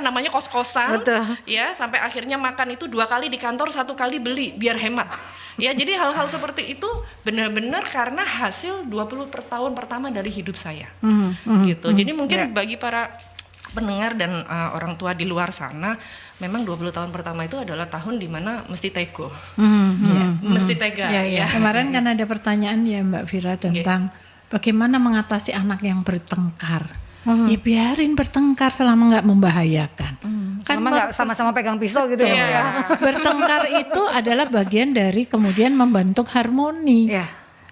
namanya kos-kosan. Ya, sampai akhirnya makan itu 2 kali di kantor, 1 kali beli biar hemat. Ya, jadi hal-hal seperti itu benar-benar karena hasil 20 tahun pertama dari hidup saya. Gitu. Jadi mungkin bagi para pendengar dan orang tua di luar sana, memang 20 tahun pertama itu adalah tahun dimana mesti tego, mesti tega. Kemarin kan ada pertanyaan ya Mbak Vira tentang bagaimana mengatasi anak yang bertengkar. Ya biarin bertengkar selama nggak membahayakan. Kan Selama nggak sama-sama pegang pisau gitu ya, Bu, ya. bertengkar itu adalah bagian dari kemudian membentuk harmoni. Ya.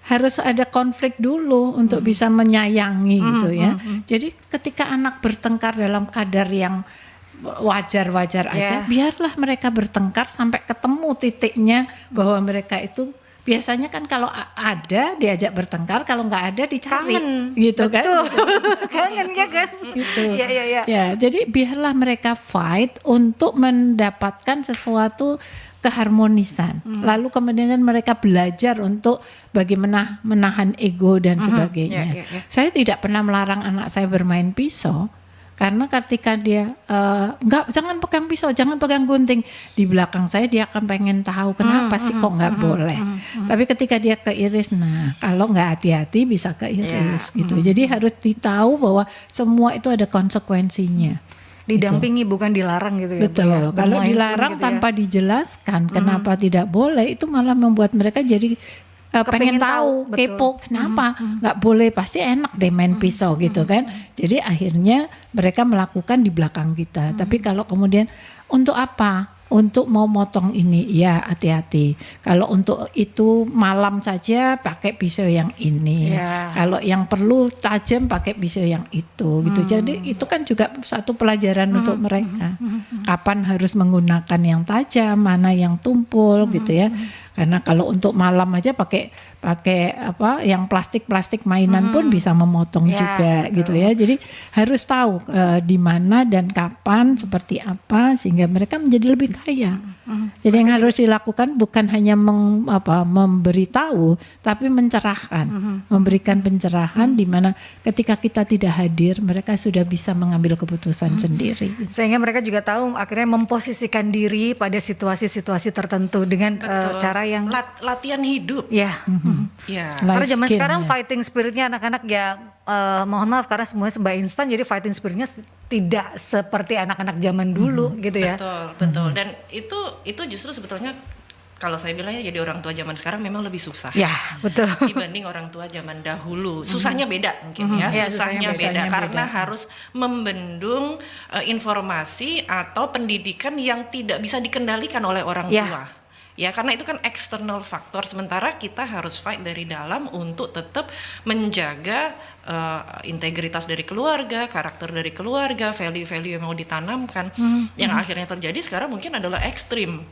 Harus ada konflik dulu untuk bisa menyayangi gitu ya. Jadi ketika anak bertengkar dalam kadar yang wajar-wajar aja, biarlah mereka bertengkar sampai ketemu titiknya bahwa mereka itu biasanya kan kalau ada diajak bertengkar, kalau nggak ada dicari, gitu kan? Kangen ya kan? Gitu. Ya. Ya, jadi biarlah mereka fight untuk mendapatkan sesuatu keharmonisan. Lalu kemudian mereka belajar untuk bagaimana menahan ego dan sebagainya. Saya tidak pernah melarang anak saya bermain pisau. Karena ketika dia enggak, jangan pegang pisau, jangan pegang gunting, di belakang saya dia akan pengen tahu kenapa sih kok nggak boleh. Tapi ketika dia keiris, nah kalau nggak hati-hati bisa keiris gitu. Jadi harus ditahu bahwa semua itu ada konsekuensinya. Didampingi bukan dilarang gitu ya. Betul. Bu, ya. Kalau Bermain dilarang pun gitu tanpa dijelaskan kenapa tidak boleh, itu malah membuat mereka jadi pengen tahu, kepo kenapa nggak boleh, pasti enak deh main pisau gitu kan. Jadi akhirnya mereka melakukan di belakang kita. Tapi kalau kemudian untuk apa? Untuk mau motong ini, ya hati-hati. Kalau untuk itu malam saja pakai pisau yang ini. Kalau yang perlu tajam pakai pisau yang itu gitu. Jadi itu kan juga satu pelajaran untuk mereka. Kapan harus menggunakan yang tajam, mana yang tumpul gitu ya. Karena kalau untuk malam aja pakai apa yang plastik mainan pun bisa memotong juga gitu ya. Jadi harus tahu di mana dan kapan seperti apa sehingga mereka menjadi lebih kaya. Jadi yang harus dilakukan bukan hanya memberitahu tapi mencerahkan, memberikan pencerahan di mana ketika kita tidak hadir mereka sudah bisa mengambil keputusan sendiri. Sehingga mereka juga tahu akhirnya memposisikan diri pada situasi-situasi tertentu dengan cara yang latihan hidup. Ya. Karena zaman sekarang fighting spiritnya anak-anak ya mohon maaf karena semuanya serba instan, jadi fighting spiritnya tidak seperti anak-anak zaman dulu gitu ya. Betul. Dan itu justru sebetulnya kalau saya bilangnya jadi orang tua zaman sekarang memang lebih susah. Ya, betul. Dibanding orang tua zaman dahulu. Susahnya beda mungkin ya. Susahnya beda karena harus membendung informasi atau pendidikan yang tidak bisa dikendalikan oleh orang tua. Ya karena itu kan external faktor, sementara kita harus fight dari dalam untuk tetap menjaga integritas dari keluarga, karakter dari keluarga, value-value yang mau ditanamkan. Yang akhirnya terjadi sekarang mungkin adalah ekstrim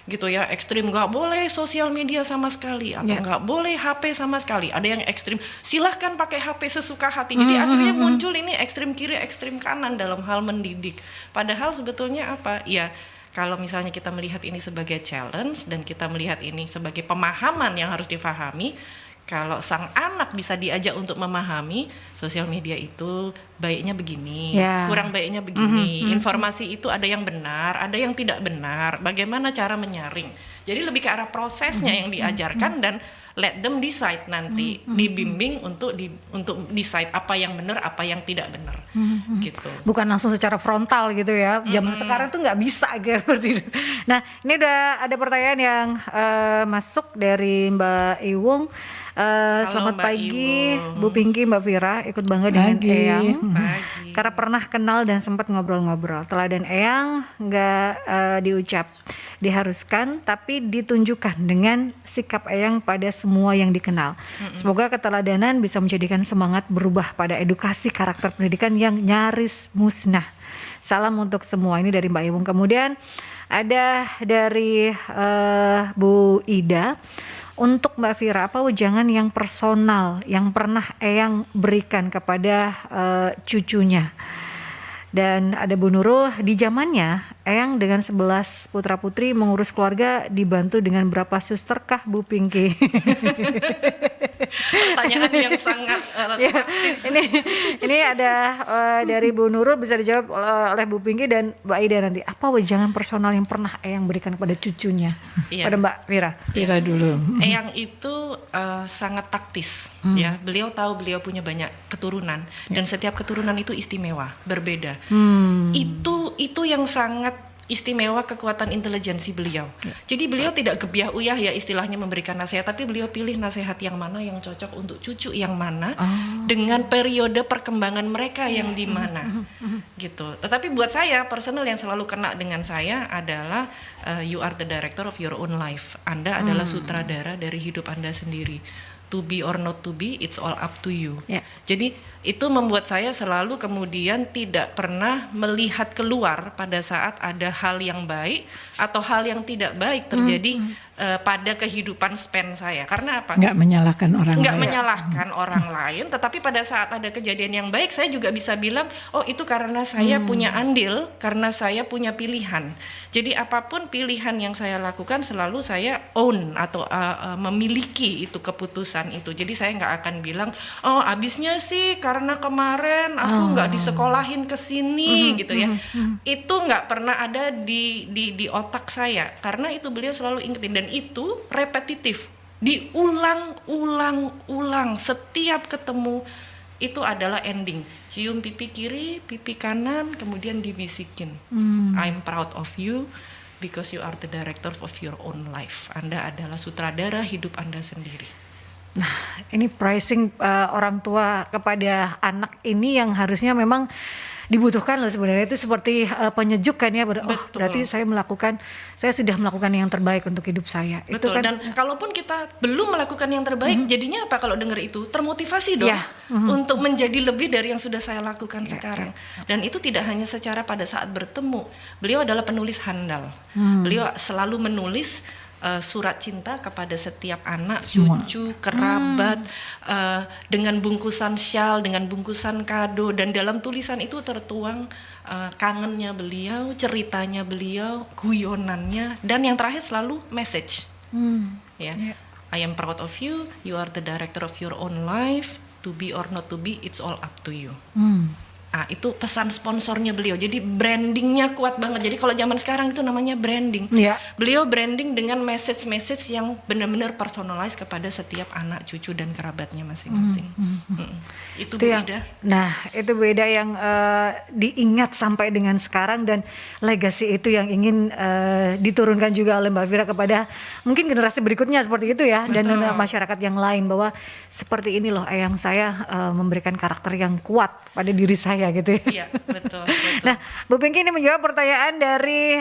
gitu ya, ekstrim nggak boleh sosial media sama sekali atau nggak boleh HP sama sekali. Ada yang ekstrim silahkan pakai HP sesuka hati. Jadi akhirnya muncul ini ekstrim kiri, ekstrim kanan dalam hal mendidik. Padahal sebetulnya apa? Ya kalau misalnya kita melihat ini sebagai challenge dan kita melihat ini sebagai pemahaman yang harus difahami, kalau sang anak bisa diajak untuk memahami sosial media itu baiknya begini, kurang baiknya begini, informasi itu ada yang benar, ada yang tidak benar, bagaimana cara menyaring. Jadi lebih ke arah prosesnya yang diajarkan dan let them decide nanti, dibimbing untuk decide apa yang benar, apa yang tidak benar, gitu. Bukan langsung secara frontal gitu ya. Zaman sekarang tuh nggak bisa gitu. Nah, ini udah ada pertanyaan yang masuk dari Mbak Iwung. Selamat Mbak pagi Iwung. Bu Pinky, Mbak Vira, ikut bangga dengan Eyang. Pagi. Karena pernah kenal dan sempat ngobrol-ngobrol. Teladan Eyang nggak diucap, diharuskan, tapi ditunjukkan dengan sikap Eyang pada semua yang dikenal. Semoga keteladanan bisa menjadikan semangat berubah pada edukasi karakter pendidikan yang nyaris musnah. Salam untuk semua. Ini dari Mbak Iwung. Kemudian ada dari Bu Ida. Untuk Mbak Vira, apa wejangan yang personal yang pernah Eyang berikan kepada cucunya? Dan ada Bu Nurul, di zamannya Eyang dengan 11 putra putri mengurus keluarga dibantu dengan berapa susterkah Bu Pinky? Pertanyaan yang sangat praktis. Ini ada dari Bu Nurul, bisa dijawab oleh Bu Pinky dan Mbak Ida nanti. Apa wejangan personal yang pernah Eyang berikan kepada cucunya? Pada Mbak Vira. Vira dulu. Eyang itu sangat taktis, ya. Beliau tahu beliau punya banyak keturunan dan setiap keturunan itu istimewa, berbeda. Itu yang sangat istimewa kekuatan intelijensi beliau. Jadi beliau tidak gebiah uyah ya istilahnya memberikan nasihat, tapi beliau pilih nasihat yang mana yang cocok untuk cucu yang mana dengan periode perkembangan mereka yang di mana gitu. Tetapi buat saya personal yang selalu kena dengan saya adalah you are the director of your own life. Anda adalah sutradara dari hidup Anda sendiri. To be or not to be, it's all up to you. Jadi itu membuat saya selalu kemudian tidak pernah melihat keluar pada saat ada hal yang baik atau hal yang tidak baik terjadi pada kehidupan span saya. Karena apa? Nggak menyalahkan orang Nggak lain. menyalahkan orang lain, tetapi pada saat ada kejadian yang baik, saya juga bisa bilang, oh itu karena saya punya andil, karena saya punya pilihan. Jadi apapun pilihan yang saya lakukan selalu saya own atau memiliki itu keputusan itu. Jadi saya nggak akan bilang, oh abisnya sih karena kemarin aku nggak disekolahin ke sini gitu ya. Itu nggak pernah ada di otak saya, karena itu beliau selalu ingetin, dan itu repetitif, diulang-ulang setiap ketemu. Itu adalah ending, cium pipi kiri, pipi kanan, kemudian dibisikin, I'm proud of you because you are the director of your own life. Anda adalah sutradara hidup Anda sendiri. Nah, ini pricing orang tua kepada anak ini yang harusnya memang dibutuhkan loh sebenarnya, itu seperti penyejuk kan ya. Berarti saya sudah melakukan yang terbaik untuk hidup saya. Betul. Itu kan, Dan kalaupun kita belum melakukan yang terbaik, jadinya apa kalau dengar itu? Termotivasi dong untuk menjadi lebih dari yang sudah saya lakukan sekarang. Dan itu tidak hanya secara pada saat bertemu. Beliau adalah penulis handal. Beliau selalu menulis surat cinta kepada setiap anak, cucu, kerabat, dengan bungkusan syal, dengan bungkusan kado, dan dalam tulisan itu tertuang kangennya beliau, ceritanya beliau, guyonannya, dan yang terakhir selalu message. I am proud of you, you are the director of your own life, to be or not to be, it's all up to you. Nah, itu pesan sponsornya beliau. Jadi brandingnya kuat banget. Jadi kalau zaman sekarang itu namanya branding. Beliau branding dengan message-message yang benar-benar personalized kepada setiap anak, cucu, dan kerabatnya masing-masing. Itu beda. Nah, itu beda yang diingat sampai dengan sekarang, dan legacy itu yang ingin diturunkan juga oleh Mbak Fira kepada mungkin generasi berikutnya seperti itu ya. Dan masyarakat yang lain, bahwa seperti ini loh eyang saya memberikan karakter yang kuat pada diri saya gitu ya. Iya, betul. Nah, Bu Pinky ini menjawab pertanyaan dari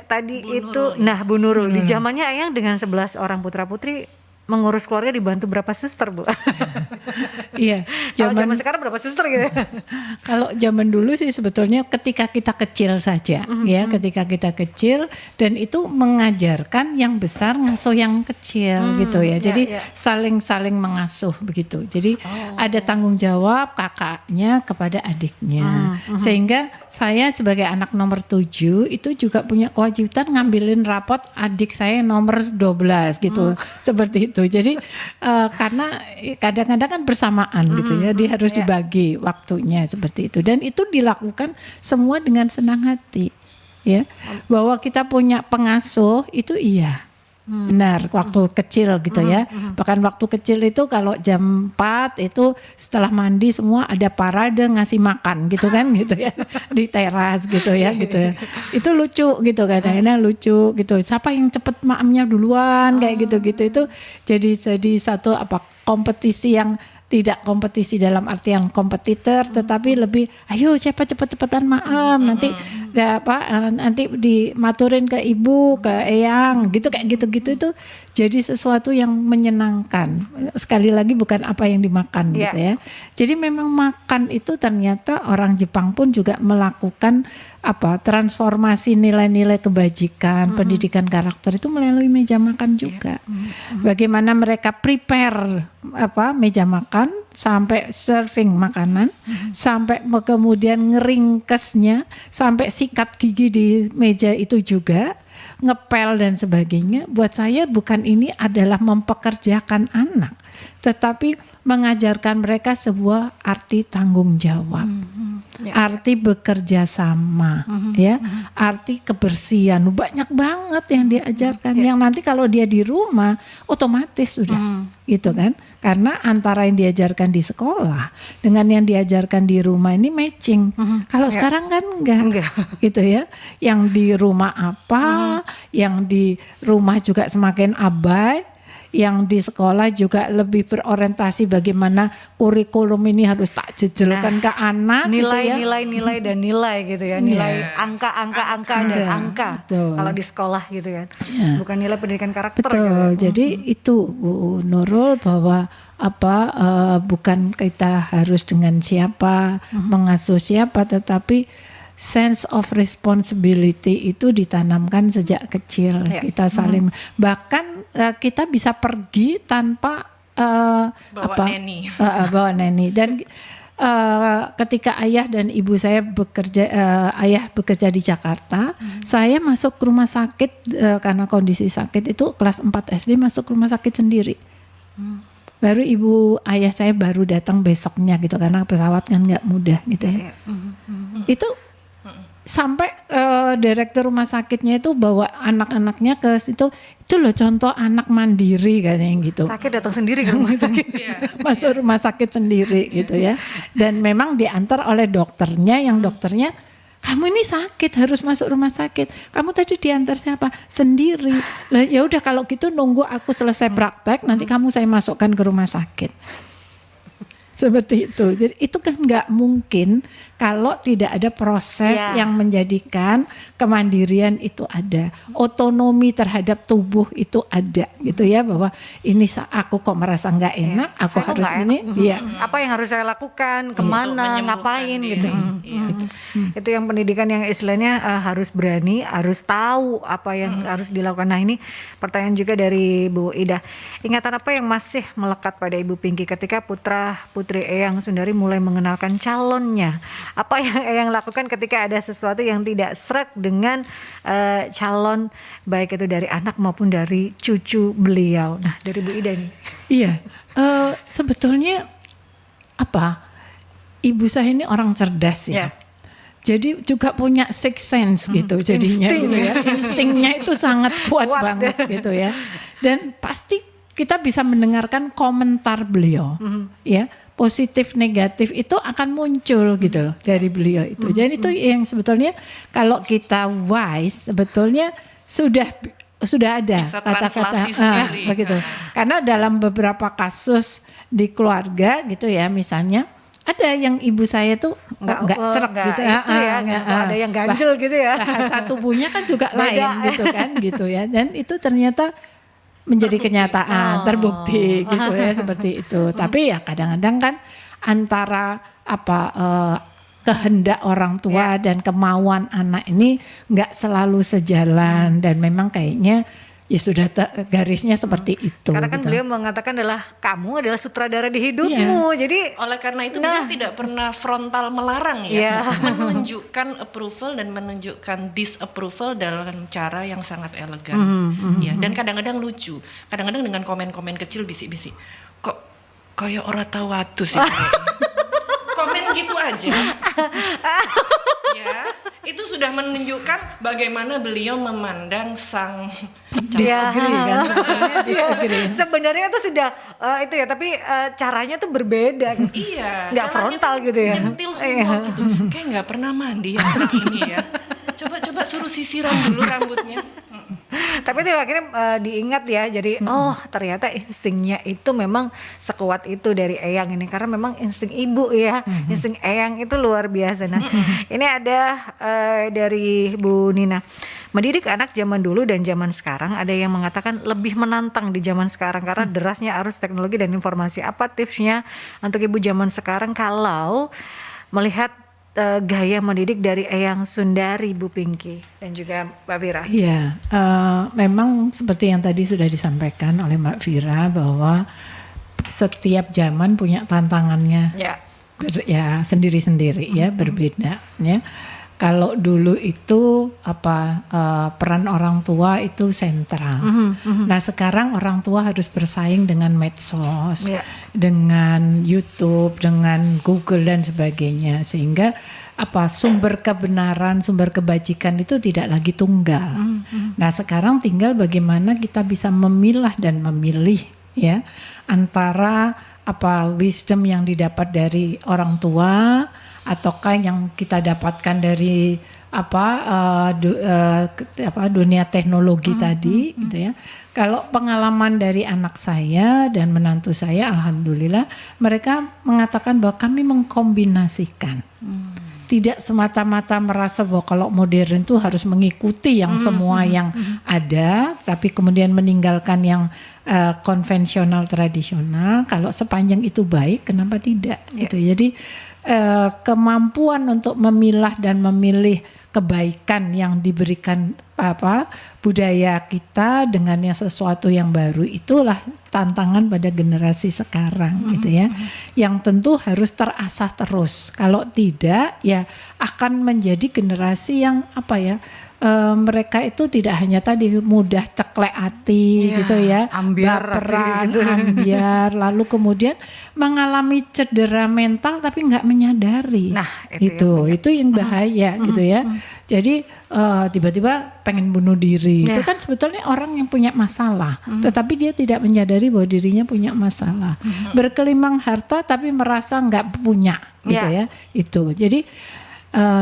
tadi Bu itu. Nurul. Nah, Bu Nurul, di zamannya eyang dengan 11 orang putra-putri mengurus keluarga dibantu berapa suster, Bu? Iya. Kalau zaman sekarang berapa suster gitu? Kalau zaman dulu sih sebetulnya ketika kita kecil saja, ya, ketika kita kecil, dan itu mengajarkan yang besar ngasuh yang kecil gitu ya. Jadi saling mengasuh begitu. Jadi ada tanggung jawab kakaknya kepada adiknya. Sehingga saya sebagai anak nomor 7 itu juga punya kewajiban ngambilin rapot adik saya nomor 12 gitu. Seperti itu. Jadi karena kadang-kadang kan bersamaan gitu ya, dia harus dibagi waktunya seperti itu, dan itu dilakukan semua dengan senang hati ya. Bahwa kita punya pengasuh itu benar waktu kecil gitu ya. Bahkan waktu kecil itu kalau jam 4 itu setelah mandi semua ada parade ngasih makan gitu kan gitu ya di teras gitu ya gitu ya. Itu lucu gitu kadang-kadang lucu gitu. Siapa yang cepet maamnya duluan kayak gitu-gitu, itu jadi satu kompetisi yang tidak kompetisi dalam artian kompetitor, tetapi lebih ayo siapa cepet-cepetan maaf nanti nanti dimaturin ke ibu, ke eyang gitu, kayak gitu-gitu. Itu jadi sesuatu yang menyenangkan. Sekali lagi bukan apa yang dimakan gitu ya. Jadi memang makan itu ternyata orang Jepang pun juga melakukan transformasi nilai-nilai kebajikan, pendidikan karakter itu melalui meja makan juga. Bagaimana mereka prepare meja makan sampai serving makanan, sampai kemudian ngeringkesnya, sampai sikat gigi di meja itu juga, ngepel dan sebagainya. Buat saya bukan ini adalah mempekerjakan anak, tetapi mengajarkan mereka sebuah arti tanggung jawab, arti bekerja sama, ya, arti kebersihan. Banyak banget yang diajarkan, yang nanti kalau dia di rumah otomatis sudah, gitu kan? Karena antara yang diajarkan di sekolah dengan yang diajarkan di rumah ini matching. Kalau sekarang kan enggak, gitu ya. Yang di rumah yang di rumah juga semakin abai. yang di sekolah juga lebih berorientasi bagaimana kurikulum ini harus tak jejelkan ke anak Nilai, gitu ya. nilai dan nilai gitu ya. Nilai angka dan Betul, angka. betul. Kalau di sekolah gitu kan. Ya. Bukan nilai pendidikan karakter gitu. Betul. Jadi itu Bu Nurul, bahwa bukan kita harus dengan siapa mengasuh siapa, tetapi sense of responsibility itu ditanamkan sejak kecil. Ya. Kita saling, bahkan kita bisa pergi tanpa Bawa neni. bawa neni. Dan ketika ayah dan ibu saya bekerja, ayah bekerja di Jakarta, saya masuk rumah sakit karena kondisi sakit itu kelas 4 SD, masuk rumah sakit sendiri. Baru ibu ayah saya baru datang besoknya gitu, karena pesawat kan nggak mudah gitu ya. Itu sampai direktur rumah sakitnya itu bawa anak-anaknya ke situ, itu loh contoh anak mandiri katanya gitu. Sakit datang sendiri ke rumah sakit. Masuk rumah sakit sendiri gitu ya. Dan memang diantar oleh dokternya, yang dokternya, kamu ini sakit harus masuk rumah sakit. Kamu tadi diantar siapa? Sendiri. Lah ya udah, kalau gitu nunggu aku selesai praktek, nanti kamu saya masukkan ke rumah sakit. Seperti itu. Jadi itu kan nggak mungkin kalau tidak ada proses yang menjadikan kemandirian itu ada, otonomi terhadap tubuh itu ada, gitu ya, bahwa ini aku kok merasa nggak enak, aku Saya kok harus nggak ini, enak. Apa yang harus saya lakukan, kemana, ngapain diri. gitu. Itu yang pendidikan yang istilahnya harus berani, harus tahu apa yang harus dilakukan. Nah ini pertanyaan juga dari Bu Ida. Ingatan apa yang masih melekat pada Ibu Pinky ketika putra putri Eyang Sundari mulai mengenalkan calonnya? Apa yang Eyang lakukan ketika ada sesuatu yang tidak sreg dengan calon, baik itu dari anak maupun dari cucu beliau? Nah dari Bu Ida nih. Iya, sebetulnya ibu saya ini orang cerdas ya. Jadi juga punya sixth sense gitu jadinya insting, gitu ya. Instingnya itu sangat kuat banget gitu ya. Dan pasti kita bisa mendengarkan komentar beliau ya. Positif negatif itu akan muncul gitu loh dari beliau itu. Jadi itu yang sebetulnya kalau kita wise sebetulnya sudah ada Bisa kata-kata translasi sendiri. begitu. Karena dalam beberapa kasus di keluarga gitu ya, misalnya ada yang ibu saya tuh nggak cerak gitu ya, ada yang ganjel gitu ya. bahasa tubuhnya kan juga lain gitu kan gitu ya, dan itu ternyata menjadi kenyataan, terbukti gitu ya, seperti itu. Tapi ya kadang-kadang kan antara kehendak orang tua dan kemauan anak ini nggak selalu sejalan, dan memang kayaknya ya sudah garisnya seperti itu. Karena kan gitu. beliau mengatakan kamu adalah sutradara di hidupmu. Jadi oleh karena itu beliau tidak pernah frontal melarang ya, menunjukkan approval dan menunjukkan disapproval dalam cara yang sangat elegan. Ya, dan kadang-kadang lucu, kadang-kadang dengan komen-komen kecil bisik-bisik, kok kayak orang tahu waktu sih. Komen gitu aja. Ya, itu sudah menunjukkan bagaimana beliau memandang sang Disagree kan sebetulnya, disagree. sebenarnya itu sudah itu ya, tapi caranya tuh berbeda. Iya, Nggak caranya frontal tuh gitu ya. nyentil humor gitu. Kayak nggak pernah mandi ya anak ini ya. Coba suruh sisiran dulu rambutnya. Tapi itu akhirnya diingat ya. Jadi ternyata instingnya itu memang sekuat itu dari Eyang ini, karena memang insting ibu ya, insting Eyang itu luar biasa. Nah, ini ada dari Bu Nina. Mendidik anak zaman dulu dan zaman sekarang, ada yang mengatakan lebih menantang di zaman sekarang karena derasnya arus teknologi dan informasi. Apa tipsnya untuk ibu zaman sekarang kalau melihat gaya mendidik dari Eyang Sundari, Bu Pinky dan juga Mbak Vira? Iya, memang seperti yang tadi sudah disampaikan oleh Mbak Vira bahwa setiap zaman punya tantangannya ya sendiri-sendiri ya, berbeda ya. Kalau dulu itu peran orang tua itu sentral. Nah sekarang orang tua harus bersaing dengan medsos, dengan YouTube, dengan Google dan sebagainya, sehingga sumber kebenaran, sumber kebajikan itu tidak lagi tunggal. Nah sekarang tinggal bagaimana kita bisa memilah dan memilih ya antara wisdom yang didapat dari orang tua ataukah yang kita dapatkan dari dunia teknologi tadi gitu ya. Kalau pengalaman dari anak saya dan menantu saya, alhamdulillah mereka mengatakan bahwa kami mengkombinasikan. Tidak semata-mata merasa bahwa kalau modern itu harus mengikuti yang semua yang ada, tapi kemudian meninggalkan yang konvensional tradisional. Kalau sepanjang itu baik, kenapa tidak? Gitu. Jadi kemampuan untuk memilah dan memilih kebaikan yang diberikan budaya kita dengan yang sesuatu yang baru, itulah tantangan pada generasi sekarang gitu ya. Yang tentu harus terasah terus. Kalau tidak ya akan menjadi generasi yang mereka itu tidak hanya tadi mudah ceklek hati gitu ya, baperan, ambiar, lalu kemudian mengalami cedera mental tapi nggak menyadari. Nah, itu yang bahaya gitu ya. Jadi tiba-tiba pengen bunuh diri. Itu kan sebetulnya orang yang punya masalah, tetapi dia tidak menyadari bahwa dirinya punya masalah. Berkelimang harta tapi merasa nggak punya gitu ya. Itu. Jadi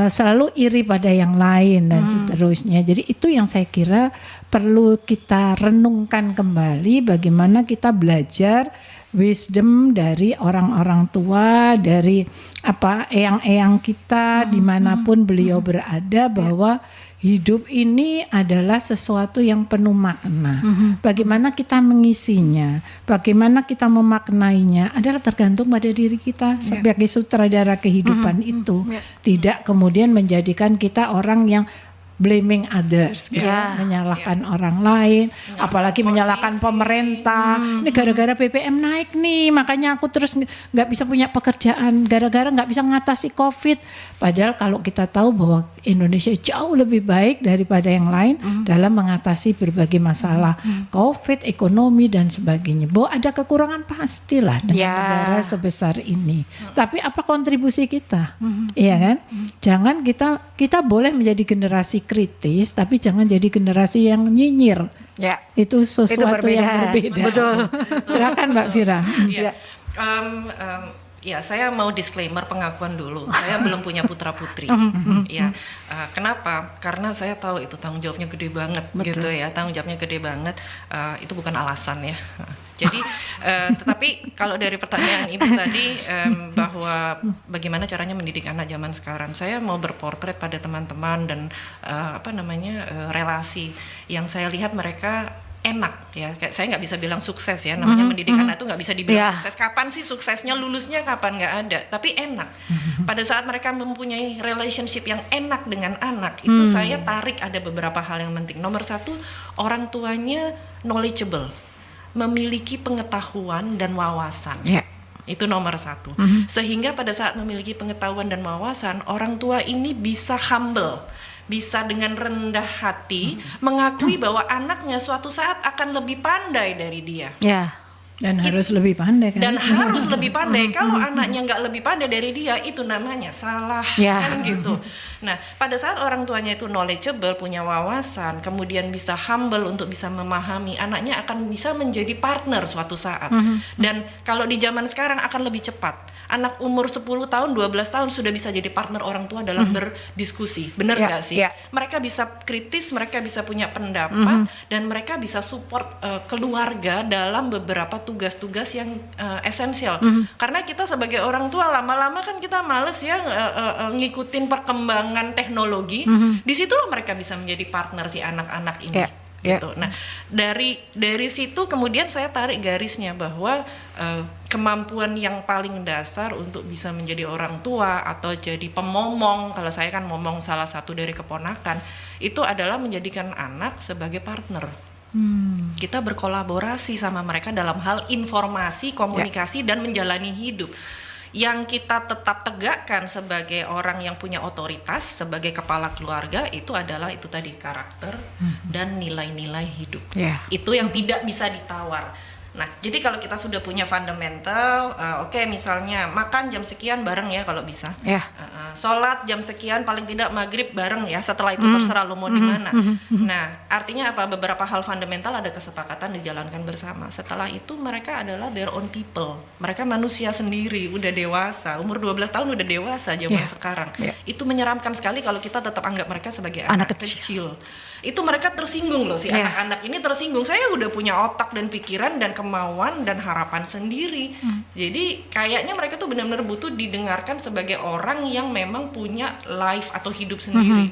selalu iri pada yang lain dan seterusnya. Jadi itu yang saya kira perlu kita renungkan kembali, bagaimana kita belajar wisdom dari orang-orang tua, dari eyang-eyang kita dimanapun beliau berada, bahwa hidup ini adalah sesuatu yang penuh makna. Bagaimana kita mengisinya, bagaimana kita memaknainya adalah tergantung pada diri kita sebagai sutradara kehidupan itu. Tidak kemudian menjadikan kita orang yang blaming others, menyalahkan orang lain, apalagi menyalahkan pemerintah. Ini gara-gara BBM naik nih, makanya aku terus nggak bisa punya pekerjaan, gara-gara nggak bisa ngatasi COVID. Padahal kalau kita tahu bahwa Indonesia jauh lebih baik daripada yang lain dalam mengatasi berbagai masalah COVID, ekonomi dan sebagainya. Bahwa ada kekurangan pastilah dengan negara sebesar ini. Tapi apa kontribusi kita? Iya kan? Jangan kita boleh menjadi generasi kritis, tapi jangan jadi generasi yang nyinyir. Itu sesuatu yang berbeda. Betul. Silakan Mbak Fira. Ya, saya mau disclaimer pengakuan dulu. Saya belum punya putra putri. Ya, kenapa? Karena saya tahu itu tanggung jawabnya gede banget, gitu ya. Tanggung jawabnya gede banget. Itu bukan alasan ya. Jadi, tetapi kalau dari pertanyaan Ibu tadi bahwa bagaimana caranya mendidik anak zaman sekarang, saya mau berportret pada teman-teman dan relasi yang saya lihat mereka enak ya. Kayak saya nggak bisa bilang sukses ya, namanya mendidik anak itu nggak bisa dibilang sukses. Kapan sih suksesnya, lulusnya kapan? Nggak ada. Tapi enak. Pada saat mereka mempunyai relationship yang enak dengan anak, itu saya tarik ada beberapa hal yang penting. Nomor satu, orang tuanya knowledgeable, memiliki pengetahuan dan wawasan. Itu nomor satu. Sehingga pada saat memiliki pengetahuan dan wawasan, orang tua ini bisa humble, bisa dengan rendah hati mengakui bahwa anaknya suatu saat akan lebih pandai dari dia. Dan harus lebih pandai kan? Dan harus lebih pandai. Kalau anaknya nggak lebih pandai dari dia, itu namanya salah, kan gitu. Nah, pada saat orang tuanya itu knowledgeable, punya wawasan, kemudian bisa humble untuk bisa memahami, anaknya akan bisa menjadi partner suatu saat. Dan kalau di zaman sekarang akan lebih cepat. Anak umur 10 tahun, 12 tahun sudah bisa jadi partner orang tua dalam berdiskusi. Benar nggak sih? Mereka bisa kritis, mereka bisa punya pendapat, dan mereka bisa support keluarga dalam beberapa tugas-tugas yang esensial. Karena kita sebagai orang tua lama-lama kan kita males ya ngikutin perkembangan teknologi. Di situlah mereka bisa menjadi partner si anak-anak ini. Gitu. Nah, dari situ kemudian saya tarik garisnya bahwa kemampuan yang paling dasar untuk bisa menjadi orang tua atau jadi pemomong, kalau saya kan momong salah satu dari keponakan, itu adalah menjadikan anak sebagai partner. Kita berkolaborasi sama mereka dalam hal informasi, komunikasi, dan menjalani hidup. Yang kita tetap tegakkan sebagai orang yang punya otoritas, sebagai kepala keluarga, itu adalah itu tadi karakter dan nilai-nilai hidup. Itu yang tidak bisa ditawar. Nah, jadi kalau kita sudah punya fundamental, misalnya makan jam sekian bareng ya kalau bisa. sholat jam sekian paling tidak maghrib bareng ya, setelah itu terserah lo mau di mana. Nah artinya apa, beberapa hal fundamental ada kesepakatan dijalankan bersama. Setelah itu mereka adalah their own people, mereka manusia sendiri, udah dewasa, umur 12 tahun udah dewasa zaman sekarang. Itu menyeramkan sekali kalau kita tetap anggap mereka sebagai anak kecil. Itu mereka tersinggung loh, si anak-anak ini tersinggung. Saya udah punya otak dan pikiran dan kemauan dan harapan sendiri. Jadi kayaknya mereka tuh benar-benar butuh didengarkan sebagai orang yang memang punya life atau hidup sendiri.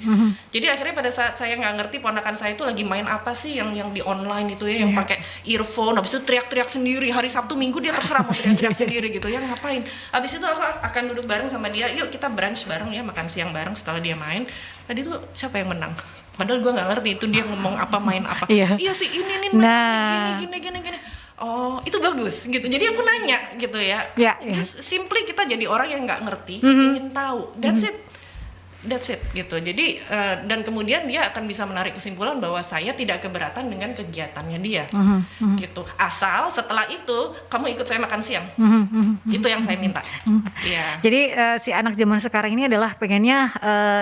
Jadi akhirnya pada saat saya nggak ngerti ponakan saya itu lagi main apa sih yang di online itu ya, yang pakai earphone, habis itu teriak-teriak sendiri. Hari Sabtu Minggu dia terserah mau teriak-teriak sendiri gitu ya, ngapain. Habis itu aku akan duduk bareng sama dia, yuk kita brunch bareng ya, makan siang bareng setelah dia main. Tadi tuh siapa yang menang? Padahal gue nggak ngerti itu dia ngomong apa, main apa. Iya sih ini gini. Oh itu bagus gitu. Jadi aku nanya gitu ya. Just simply kita jadi orang yang nggak ngerti, ingin tahu. That's it gitu. Jadi dan kemudian dia akan bisa menarik kesimpulan bahwa saya tidak keberatan dengan kegiatannya dia, gitu. Asal setelah itu kamu ikut saya makan siang. Itu yang saya minta. Jadi si anak zaman sekarang ini adalah pengennya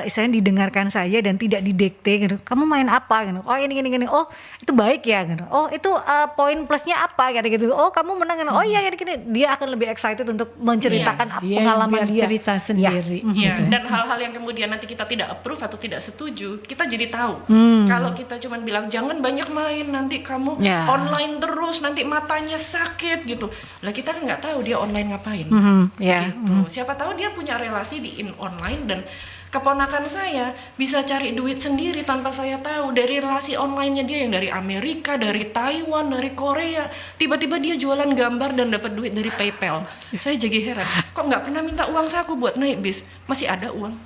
istilahnya didengarkan saja dan tidak didikte gitu. Kamu main apa gitu. Oh ini gini. Oh itu baik ya gitu. Oh itu poin plusnya apa gitu. Oh kamu menang gitu. Oh iya gini. Dia akan lebih excited untuk menceritakan pengalaman dia. Cerita sendiri. Gitu. Dan hal-hal yang kemudian nanti kita tidak approve atau tidak setuju, kita jadi tahu. Kalau kita cuma bilang jangan banyak main, nanti kamu online terus, nanti matanya sakit gitu. Lah kita kan nggak tahu dia online ngapain. Gitu. Siapa tahu dia punya relasi di online dan keponakan saya bisa cari duit sendiri tanpa saya tahu dari relasi online-nya dia yang dari Amerika, dari Taiwan, dari Korea. Tiba-tiba dia jualan gambar dan dapat duit dari PayPal. Saya jadi heran, kok nggak pernah minta uang saku buat naik bis, masih ada uang.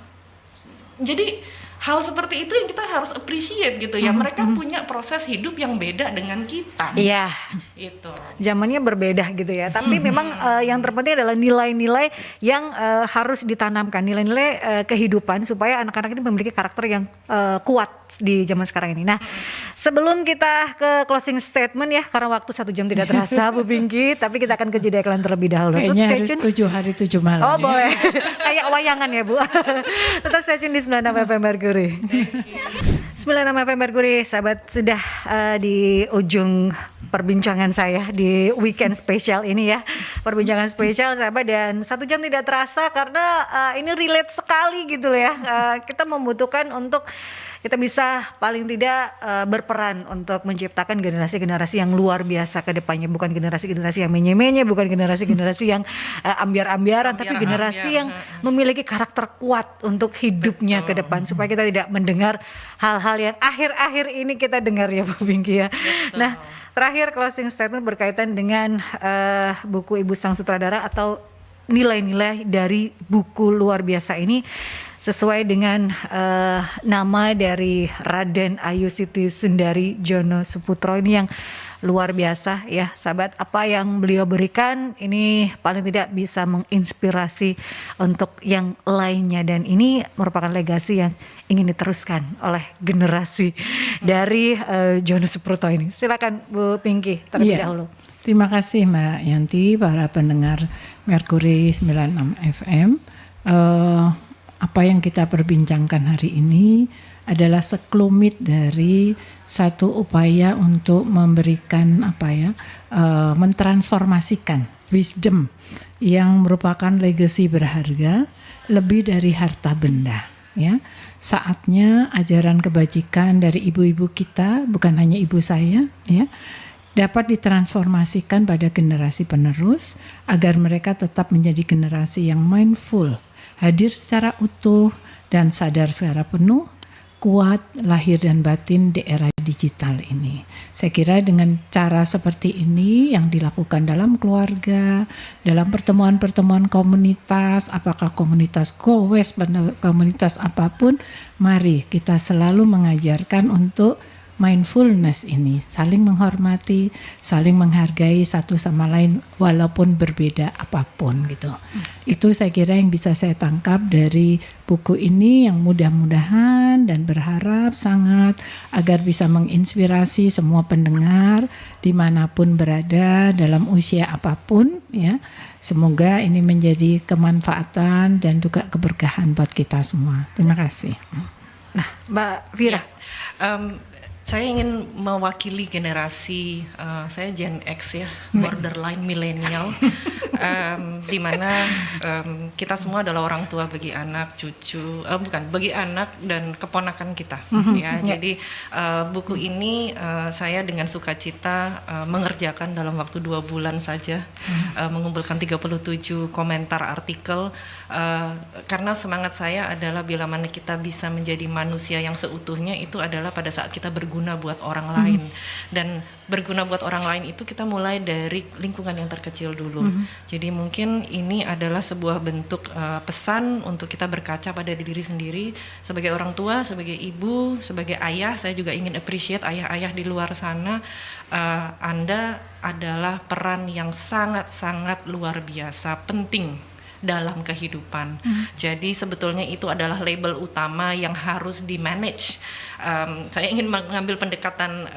Jadi hal seperti itu yang kita harus appreciate gitu ya. Mereka punya proses hidup yang beda dengan kita. Iya. Itu. Zamannya berbeda gitu ya. Tapi memang yang terpenting adalah nilai-nilai yang harus ditanamkan, nilai-nilai kehidupan supaya anak-anak ini memiliki karakter yang kuat di zaman sekarang ini. Nah, sebelum kita ke closing statement ya, karena waktu 1 jam tidak terasa Bu Pinky, tapi kita akan ke jeda iklan terlebih dahulu. Kayaknya harus 7 hari 7 malam. Oh ya. Boleh, kayak wayangan ya Bu. Tetap stay tune di 96 FM Mercury. 96 FM Mercury, sahabat, sudah di ujung perbincangan saya di weekend spesial ini ya. Perbincangan spesial sahabat, dan 1 jam tidak terasa karena ini relate sekali gitu ya. Kita membutuhkan untuk kita bisa paling tidak berperan untuk menciptakan generasi-generasi yang luar biasa ke depannya. Bukan generasi-generasi yang menye-menye, bukan generasi-generasi yang ambiar-ambiaran, tapi generasi yang memiliki karakter kuat untuk hidupnya ke depan. Supaya kita tidak mendengar hal-hal yang akhir-akhir ini kita dengar ya Bu Pinky ya. Betul. Nah, terakhir closing statement berkaitan dengan buku Ibu Sang Sutradara atau nilai-nilai dari buku luar biasa ini, sesuai dengan nama dari Raden Ayu Siti Sundari Jono Suputro ini yang luar biasa ya sahabat. Apa yang beliau berikan ini paling tidak bisa menginspirasi untuk yang lainnya, dan ini merupakan legasi yang ingin diteruskan oleh generasi dari Jono Suputro ini. Silakan Bu Pinky terlebih dahulu. Terima kasih Mbak Yanti, para pendengar Mercury 96 FM. Apa yang kita perbincangkan hari ini adalah sekelumit dari satu upaya untuk memberikan mentransformasikan wisdom yang merupakan legacy berharga lebih dari harta benda ya. Saatnya ajaran kebajikan dari ibu-ibu kita, bukan hanya ibu saya ya, dapat ditransformasikan pada generasi penerus agar mereka tetap menjadi generasi yang mindful, hadir secara utuh dan sadar secara penuh, kuat lahir dan batin di era digital ini. Saya kira dengan cara seperti ini yang dilakukan dalam keluarga, dalam pertemuan-pertemuan komunitas, apakah komunitas Gowes, komunitas apapun, mari kita selalu mengajarkan untuk mindfulness ini, saling menghormati, saling menghargai satu sama lain walaupun berbeda apapun gitu. Itu saya kira yang bisa saya tangkap dari buku ini, yang mudah-mudahan dan berharap sangat agar bisa menginspirasi semua pendengar dimanapun berada dalam usia apapun ya. Semoga ini menjadi kemanfaatan dan juga keberkahan buat kita semua. Terima kasih. Nah, Mbak Vira. Saya ingin mewakili generasi, saya Gen X ya, borderline milenial, di mana kita semua adalah orang tua bagi anak, cucu, bagi anak dan keponakan kita. Ya, jadi buku ini saya dengan sukacita mengerjakan dalam waktu 2 bulan saja, mengumpulkan 37 komentar artikel, karena semangat saya adalah bila mana kita bisa menjadi manusia yang seutuhnya itu adalah pada saat kita berguna buat orang lain. Dan berguna buat orang lain itu kita mulai dari lingkungan yang terkecil dulu. Jadi mungkin ini adalah sebuah bentuk pesan untuk kita berkaca pada diri sendiri sebagai orang tua, sebagai ibu, sebagai ayah. Saya juga ingin appreciate ayah-ayah di luar sana. Anda adalah peran yang sangat-sangat luar biasa penting dalam kehidupan. Jadi sebetulnya itu adalah label utama yang harus di manage. Saya ingin mengambil pendekatan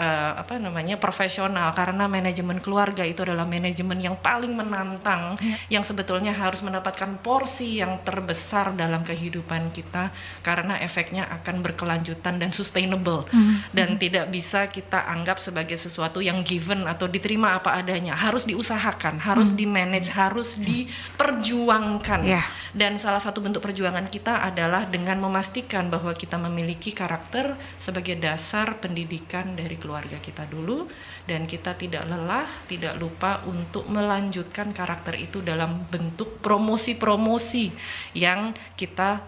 profesional, karena manajemen keluarga itu adalah manajemen yang paling menantang, yang sebetulnya harus mendapatkan porsi yang terbesar dalam kehidupan kita, karena efeknya akan berkelanjutan dan sustainable, dan tidak bisa kita anggap sebagai sesuatu yang given atau diterima apa adanya. Harus diusahakan, harus di manage, harus diperjuangkan. Dan salah satu bentuk perjuangan kita adalah dengan memastikan bahwa kita memiliki karakter sebagai dasar pendidikan dari keluarga kita dulu, dan kita tidak lelah, tidak lupa untuk melanjutkan karakter itu dalam bentuk promosi-promosi yang kita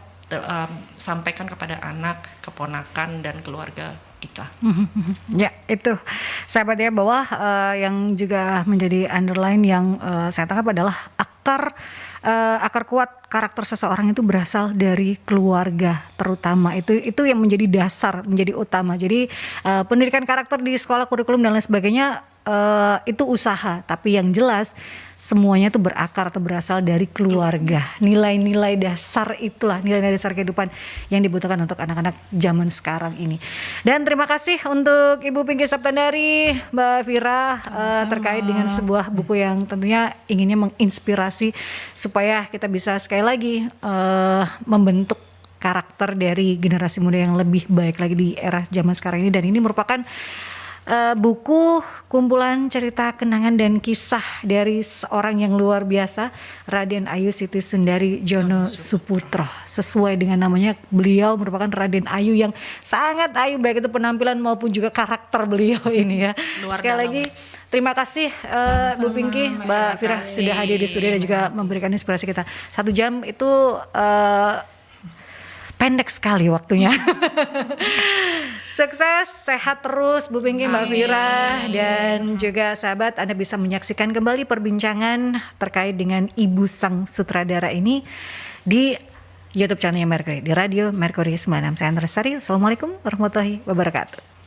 sampaikan kepada anak, keponakan, dan keluarga kita. Ya, itu sahabat ya, bahwa yang juga menjadi underline yang saya tangkap adalah akar kuat karakter seseorang itu berasal dari keluarga, terutama itu yang menjadi dasar, menjadi utama. Jadi pendidikan karakter di sekolah, kurikulum dan lain sebagainya itu usaha, tapi yang jelas semuanya itu berakar atau berasal dari keluarga. Nilai-nilai dasar itulah, nilai-nilai dasar kehidupan yang dibutuhkan untuk anak-anak zaman sekarang ini. Dan terima kasih untuk Ibu Pinky Saptandari, Mbak Vira, terkait dengan sebuah buku yang tentunya inginnya menginspirasi supaya kita bisa sekali lagi membentuk karakter dari generasi muda yang lebih baik lagi di era zaman sekarang ini. Dan ini merupakan buku kumpulan cerita, kenangan, dan kisah dari seorang yang luar biasa, Raden Ayu Siti Sundari Jono Suputro. Sesuai dengan namanya, beliau merupakan Raden Ayu yang sangat ayu, baik itu penampilan maupun juga karakter beliau ini ya. Sekali lagi terima kasih Bu Pinky, Mbak Vira sudah hadir di studio dan juga memberikan inspirasi kita. 1 jam itu pendek sekali waktunya. Sukses, sehat terus Bu Pinky, Mbak Vira, dan juga sahabat, Anda bisa menyaksikan kembali perbincangan terkait dengan Ibu Sang Sutradara ini di YouTube channelnya Mercury, di Radio Mercury 96. Saya Andra Lestari. Assalamualaikum warahmatullahi wabarakatuh.